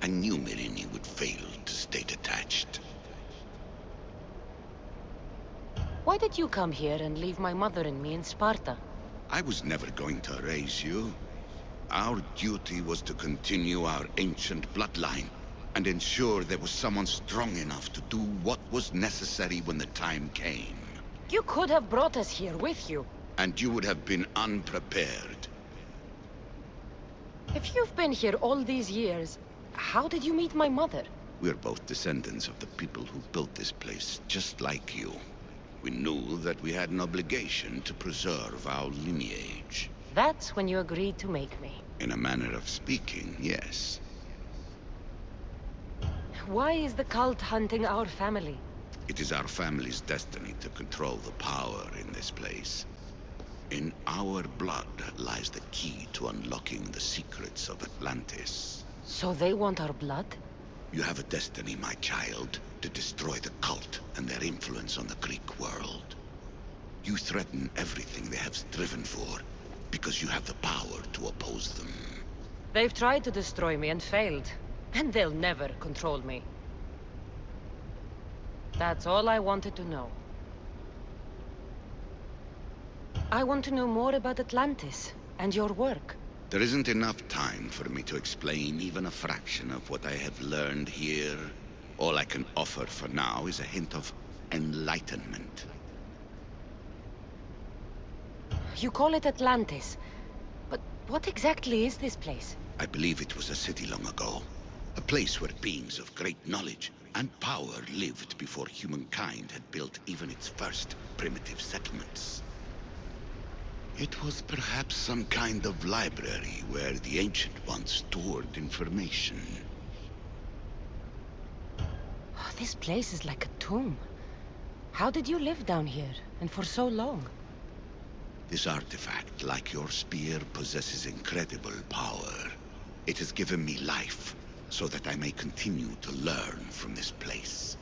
[SPEAKER 20] I knew Myrini would fail to stay detached.
[SPEAKER 5] Why did you come here and leave my mother and me in Sparta?
[SPEAKER 20] I was never going to raise you. Our duty was to continue our ancient bloodline and ensure there was someone strong enough to do what was necessary when the time came.
[SPEAKER 5] You could have brought us here with you.
[SPEAKER 20] And you would have been unprepared.
[SPEAKER 5] If you've been here all these years, how did you meet my mother?
[SPEAKER 20] We're both descendants of the people who built this place, just like you. We knew that we had an obligation to preserve our lineage.
[SPEAKER 5] That's when you agreed to make me.
[SPEAKER 20] In a manner of speaking, yes.
[SPEAKER 5] Why is the cult hunting our family?
[SPEAKER 20] It is our family's destiny to control the power in this place. In our blood lies the key to unlocking the secrets of Atlantis.
[SPEAKER 5] So they want our blood?
[SPEAKER 20] You have a destiny, my child, to destroy the cult and their influence on the Greek world. You threaten everything they have striven for, because you have the power to oppose them.
[SPEAKER 5] They've tried to destroy me and failed. And they'll never control me. That's all I wanted to know. I want to know more about Atlantis and your work.
[SPEAKER 20] There isn't enough time for me to explain even a fraction of what I have learned here. All I can offer for now is a hint of enlightenment.
[SPEAKER 5] You call it Atlantis, but what exactly is this place?
[SPEAKER 20] I believe it was a city long ago. A place where beings of great knowledge and power lived before humankind had built even its first primitive settlements. It was perhaps some kind of library where the Ancient Ones stored information.
[SPEAKER 5] Oh, this place is like a tomb. How did you live down here, and for so long?
[SPEAKER 20] This artifact, like your spear, possesses incredible power. It has given me life, so that I may continue to learn from this place.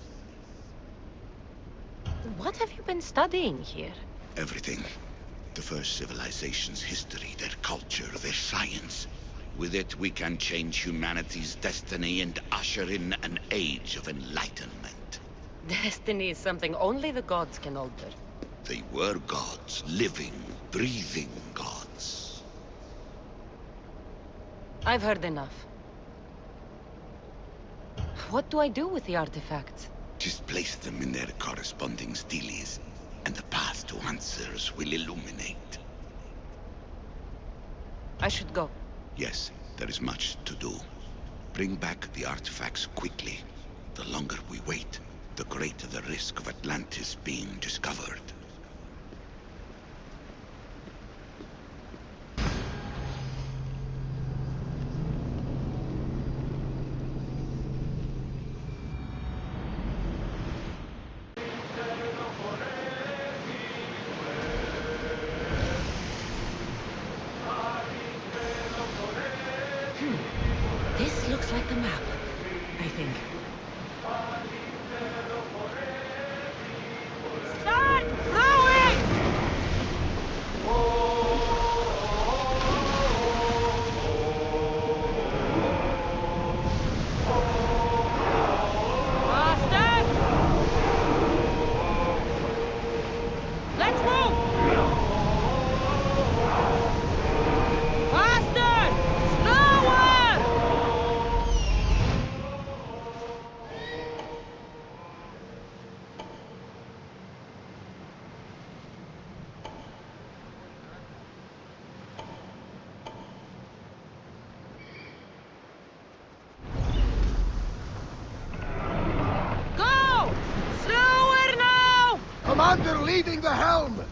[SPEAKER 5] What have you been studying here?
[SPEAKER 20] Everything. The first civilization's history, their culture, their science. With it, we can change humanity's destiny and usher in an age of enlightenment.
[SPEAKER 5] Destiny is something only the gods can alter.
[SPEAKER 20] They were gods, living, breathing gods.
[SPEAKER 5] I've heard enough. What do I do with the artifacts?
[SPEAKER 20] Just place them in their corresponding steles, and the path to answers will illuminate.
[SPEAKER 5] I should go.
[SPEAKER 20] Yes, there is much to do. Bring back the artifacts quickly. The longer we wait, the greater the risk of Atlantis being discovered.
[SPEAKER 5] This looks like the map, I think.
[SPEAKER 2] Start throwing! Faster! Let's move! Faster! Slower! Go! Slower now!
[SPEAKER 7] Commander leading the helm!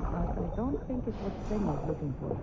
[SPEAKER 5] I don't think it's what Sen is looking for.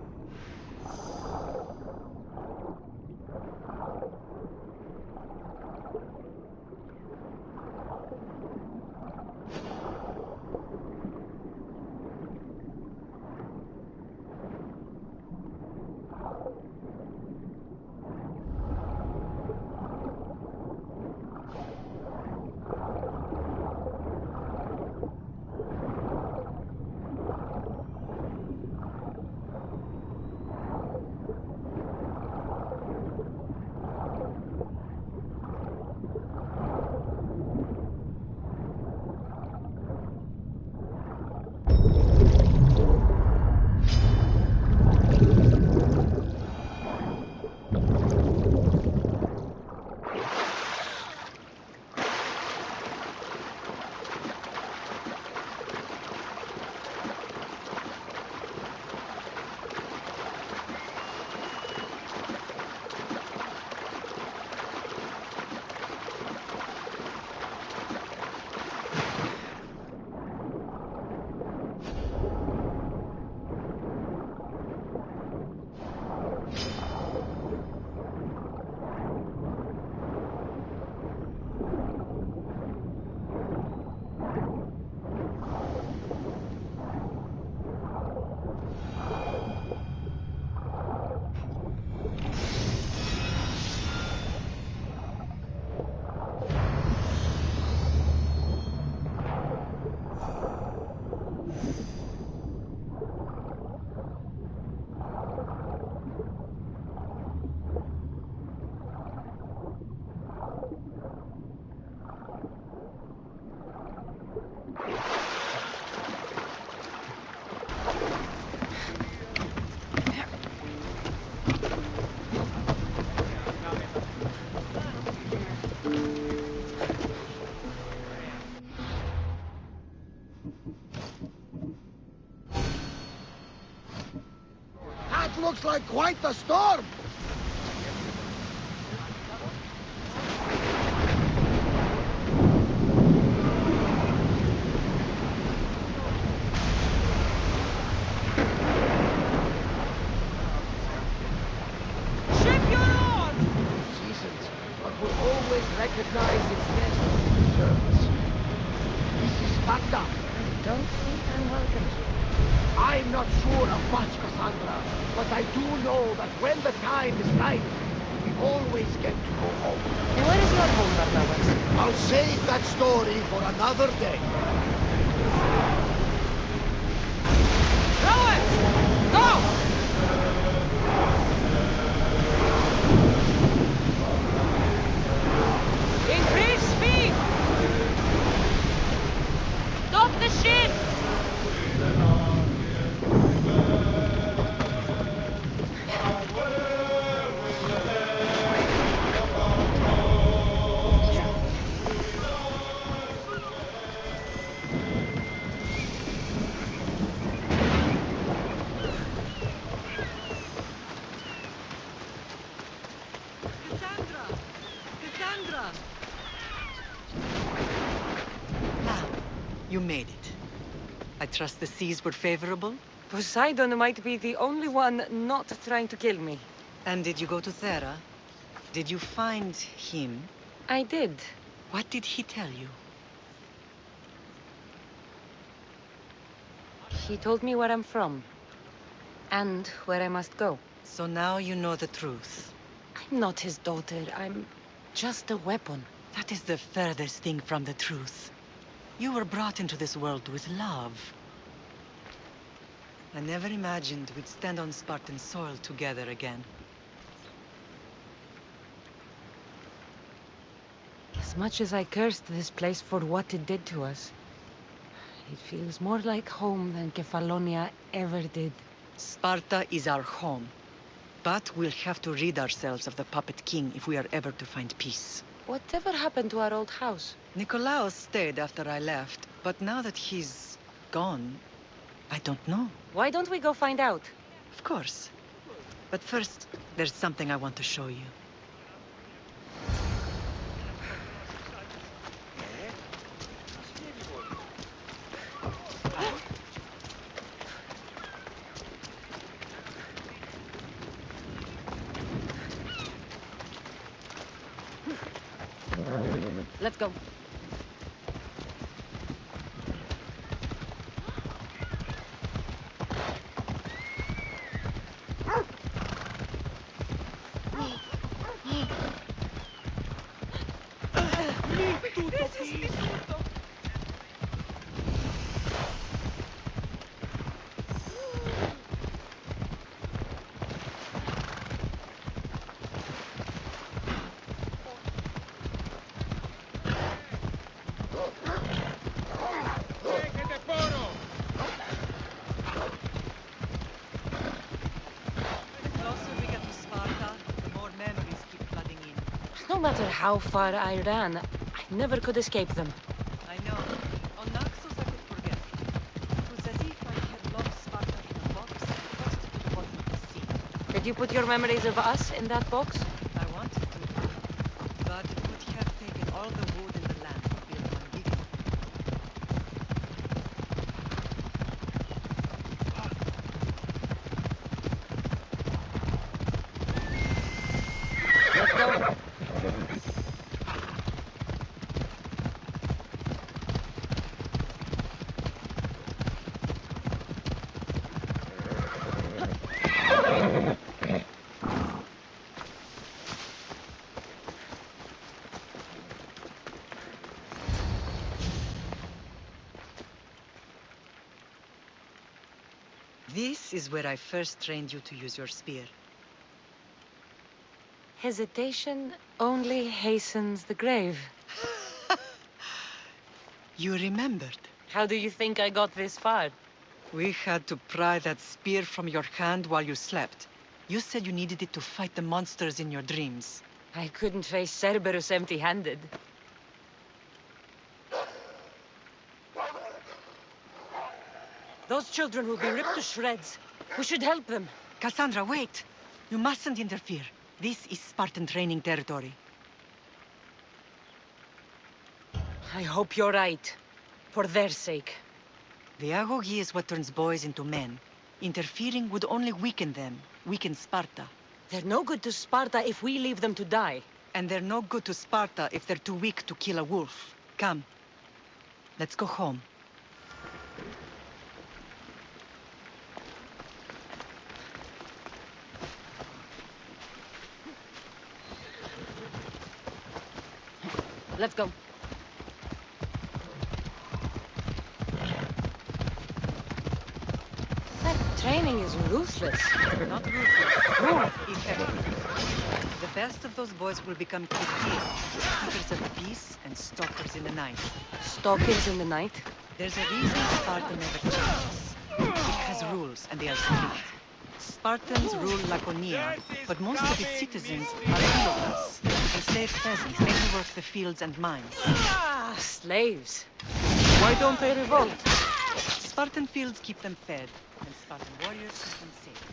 [SPEAKER 7] That looks like quite the storm!
[SPEAKER 6] Recognize its nest terms. This is Sparta. I don't think I'm welcome here.
[SPEAKER 7] I'm not sure of much, Kassandra, but I do know that when the time is right, we always get to go home.
[SPEAKER 6] And where is your home, Barnabas?
[SPEAKER 7] I'll save that story for another day.
[SPEAKER 2] Rowers! Go! Increase speed! Stop the ship!
[SPEAKER 3] Kassandra! Now, you made it. I trust the seas were favorable?
[SPEAKER 5] Poseidon might be the only one not trying to kill me.
[SPEAKER 3] And did you go to Thera? Did you find him?
[SPEAKER 5] I did.
[SPEAKER 3] What did he tell you?
[SPEAKER 5] He told me where I'm from. And where I must go.
[SPEAKER 3] So now you know the truth.
[SPEAKER 5] I'm not his daughter. I'm just a weapon.
[SPEAKER 3] That is the furthest thing from the truth. You were brought into this world with love. I never imagined we'd stand on Spartan soil together again.
[SPEAKER 5] As much as I cursed this place for what it did to us, it feels more like home than Kefalonia ever did.
[SPEAKER 3] Sparta is our home. But we'll have to rid ourselves of the puppet king if we are ever to find peace.
[SPEAKER 5] Whatever happened to our old house?
[SPEAKER 3] Nikolaos stayed after I left, but now that he's gone, I don't know.
[SPEAKER 5] Why don't we go find out?
[SPEAKER 3] Of course. But first, there's something I want to show you.
[SPEAKER 5] Let's go. No matter how far I ran, I never could escape them.
[SPEAKER 3] I know. On Naxos I could forget. It was as if I had locked Sparta in a box and tossed it to the bottom of the sea.
[SPEAKER 5] Did you put your memories of us in that box?
[SPEAKER 3] I wanted to, but it would have taken all the wood in the land to build one big one.
[SPEAKER 5] Let's go.
[SPEAKER 3] This is where I first trained you to use your spear.
[SPEAKER 5] Hesitation only hastens the grave.
[SPEAKER 3] You remembered.
[SPEAKER 5] How do you think I got this far?
[SPEAKER 3] We had to pry that spear from your hand while you slept. You said you needed it to fight the monsters in your dreams.
[SPEAKER 5] I couldn't face Cerberus empty-handed. Those children will be ripped to shreds. We should help them.
[SPEAKER 3] Kassandra, wait! You mustn't interfere. This is Spartan training territory.
[SPEAKER 5] I hope you're right. For their sake.
[SPEAKER 3] The agoge is what turns boys into men. Interfering would only weaken them, weaken Sparta.
[SPEAKER 5] They're no good to Sparta if we leave them to die.
[SPEAKER 3] And they're no good to Sparta if they're too weak to kill a wolf. Come. Let's go home.
[SPEAKER 5] Let's go. That training is ruthless.
[SPEAKER 3] Not ruthless. Effective. The best of those boys will become keepers of the peace and stalkers in the night.
[SPEAKER 5] Stalkers in the night?
[SPEAKER 3] There's a reason Sparta never changes. It has rules, and they are strict. Spartans rule Laconia, but most of its citizens are helots, enslaved peasants made to work the fields and mines.
[SPEAKER 5] Ah, slaves. Why don't they revolt?
[SPEAKER 3] Spartan fields keep them fed, and Spartan warriors keep them safe.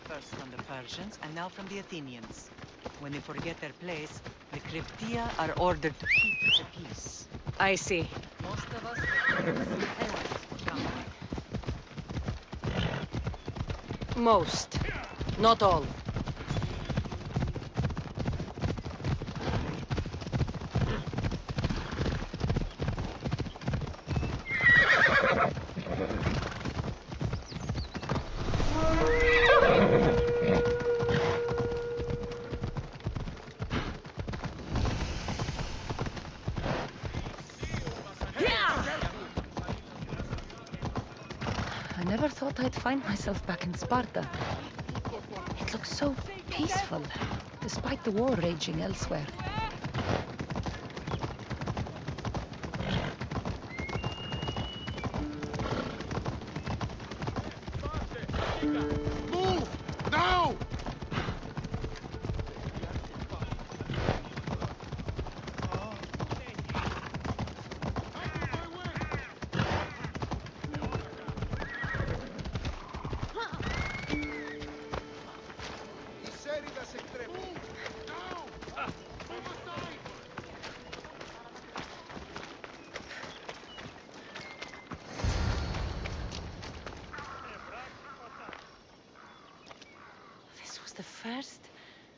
[SPEAKER 3] First from the Persians, and now from the Athenians. When they forget their place, the Kryptia are ordered to keep the peace.
[SPEAKER 5] I see.
[SPEAKER 3] Most of us have
[SPEAKER 5] Most. Not all. I never thought I'd find myself back in Sparta. It looks so peaceful, despite the war raging elsewhere.
[SPEAKER 7] Move! Now!
[SPEAKER 5] This was the first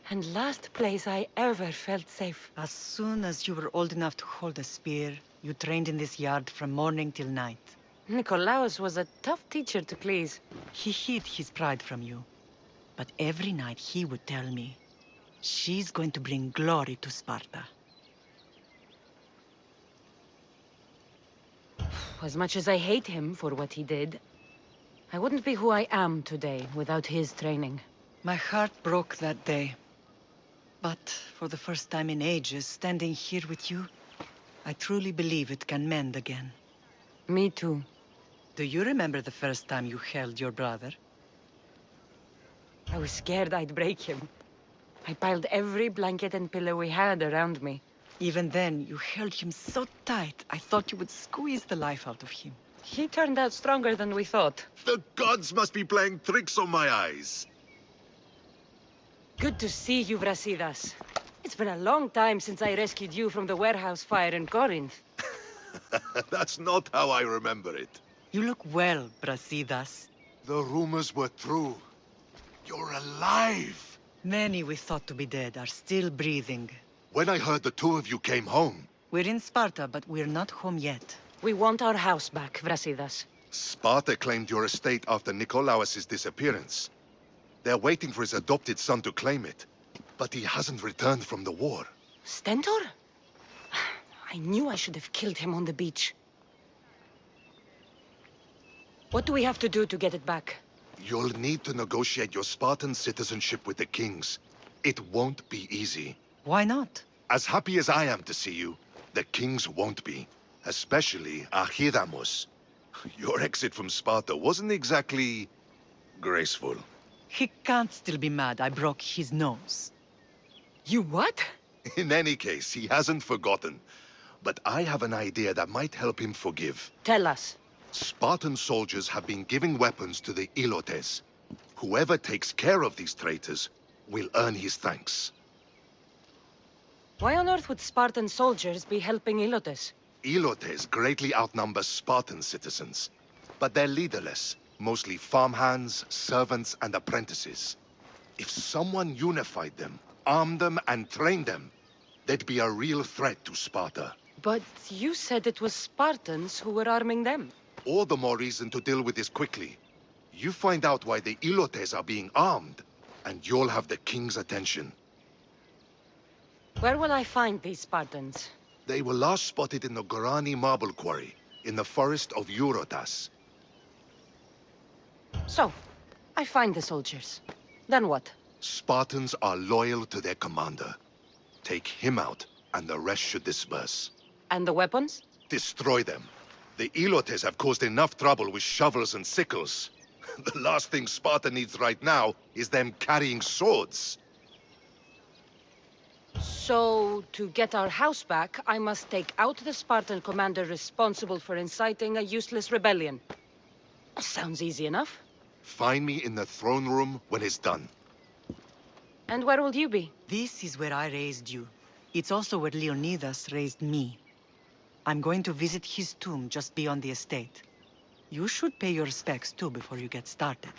[SPEAKER 5] and last place I ever felt safe.
[SPEAKER 3] As soon as you were old enough to hold a spear, you trained in this yard from morning till night.
[SPEAKER 5] Nikolaos was a tough teacher to please.
[SPEAKER 3] He hid his pride from you. But every night he would tell me, she's going to bring glory to Sparta.
[SPEAKER 5] As much as I hate him for what he did, I wouldn't be who I am today without his training.
[SPEAKER 3] My heart broke that day. But for the first time in ages, standing here with you, I truly believe it can mend again.
[SPEAKER 5] Me too.
[SPEAKER 3] Do you remember the first time you held your brother?
[SPEAKER 5] I was scared I'd break him. I piled every blanket and pillow we had around me.
[SPEAKER 3] Even then, you held him so tight, I thought you would squeeze the life out of him.
[SPEAKER 5] He turned out stronger than we thought.
[SPEAKER 4] The gods must be playing tricks on my eyes.
[SPEAKER 5] Good to see you, Brasidas. It's been a long time since I rescued you from the warehouse fire in Corinth.
[SPEAKER 4] That's not how I remember it.
[SPEAKER 3] You look well, Brasidas.
[SPEAKER 4] The rumors were true. You're alive!
[SPEAKER 3] Many we thought to be dead are still breathing.
[SPEAKER 4] When I heard the two of you came home...
[SPEAKER 3] We're in Sparta, but we're not home yet.
[SPEAKER 5] We want our house back, Brasidas.
[SPEAKER 4] Sparta claimed your estate after Nikolaos' disappearance. They're waiting for his adopted son to claim it. But he hasn't returned from the war.
[SPEAKER 5] Stentor? I knew I should have killed him on the beach. What do we have to do to get it back?
[SPEAKER 4] You'll need to negotiate your Spartan citizenship with the kings. It won't be easy.
[SPEAKER 3] Why not?
[SPEAKER 4] As happy as I am to see you, the kings won't be. Especially Archidamos. Your exit from Sparta wasn't exactly... graceful.
[SPEAKER 3] He can't still be mad I broke his nose.
[SPEAKER 5] You what?
[SPEAKER 4] In any case, he hasn't forgotten. But I have an idea that might help him forgive.
[SPEAKER 5] Tell us.
[SPEAKER 4] Spartan soldiers have been giving weapons to the Ilotes. Whoever takes care of these traitors will earn his thanks.
[SPEAKER 5] Why on earth would Spartan soldiers be helping Ilotes?
[SPEAKER 4] Ilotes greatly outnumber Spartan citizens, but they're leaderless, mostly farmhands, servants, and apprentices. If someone unified them, armed them, and trained them, they'd be a real threat to Sparta.
[SPEAKER 5] But you said it was Spartans who were arming them.
[SPEAKER 4] All the more reason to deal with this quickly. You find out why the Ilotes are being armed, and you'll have the king's attention.
[SPEAKER 5] Where will I find these Spartans?
[SPEAKER 4] They were last spotted in the Gorani marble quarry, in the forest of Eurotas.
[SPEAKER 5] So, I find the soldiers. Then what?
[SPEAKER 4] Spartans are loyal to their commander. Take him out, and the rest should disperse.
[SPEAKER 5] And the weapons?
[SPEAKER 4] Destroy them. The Ilotes have caused enough trouble with shovels and sickles. The last thing Sparta needs right now is them carrying swords.
[SPEAKER 5] So, to get our house back, I must take out the Spartan commander responsible for inciting a useless rebellion. Sounds easy enough.
[SPEAKER 4] Find me in the throne room when it's done.
[SPEAKER 5] And where will you be?
[SPEAKER 3] This is where I raised you. It's also where Leonidas raised me. I'm going to visit his tomb just beyond the estate. You should pay your respects too before you get started.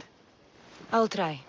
[SPEAKER 5] I'll try.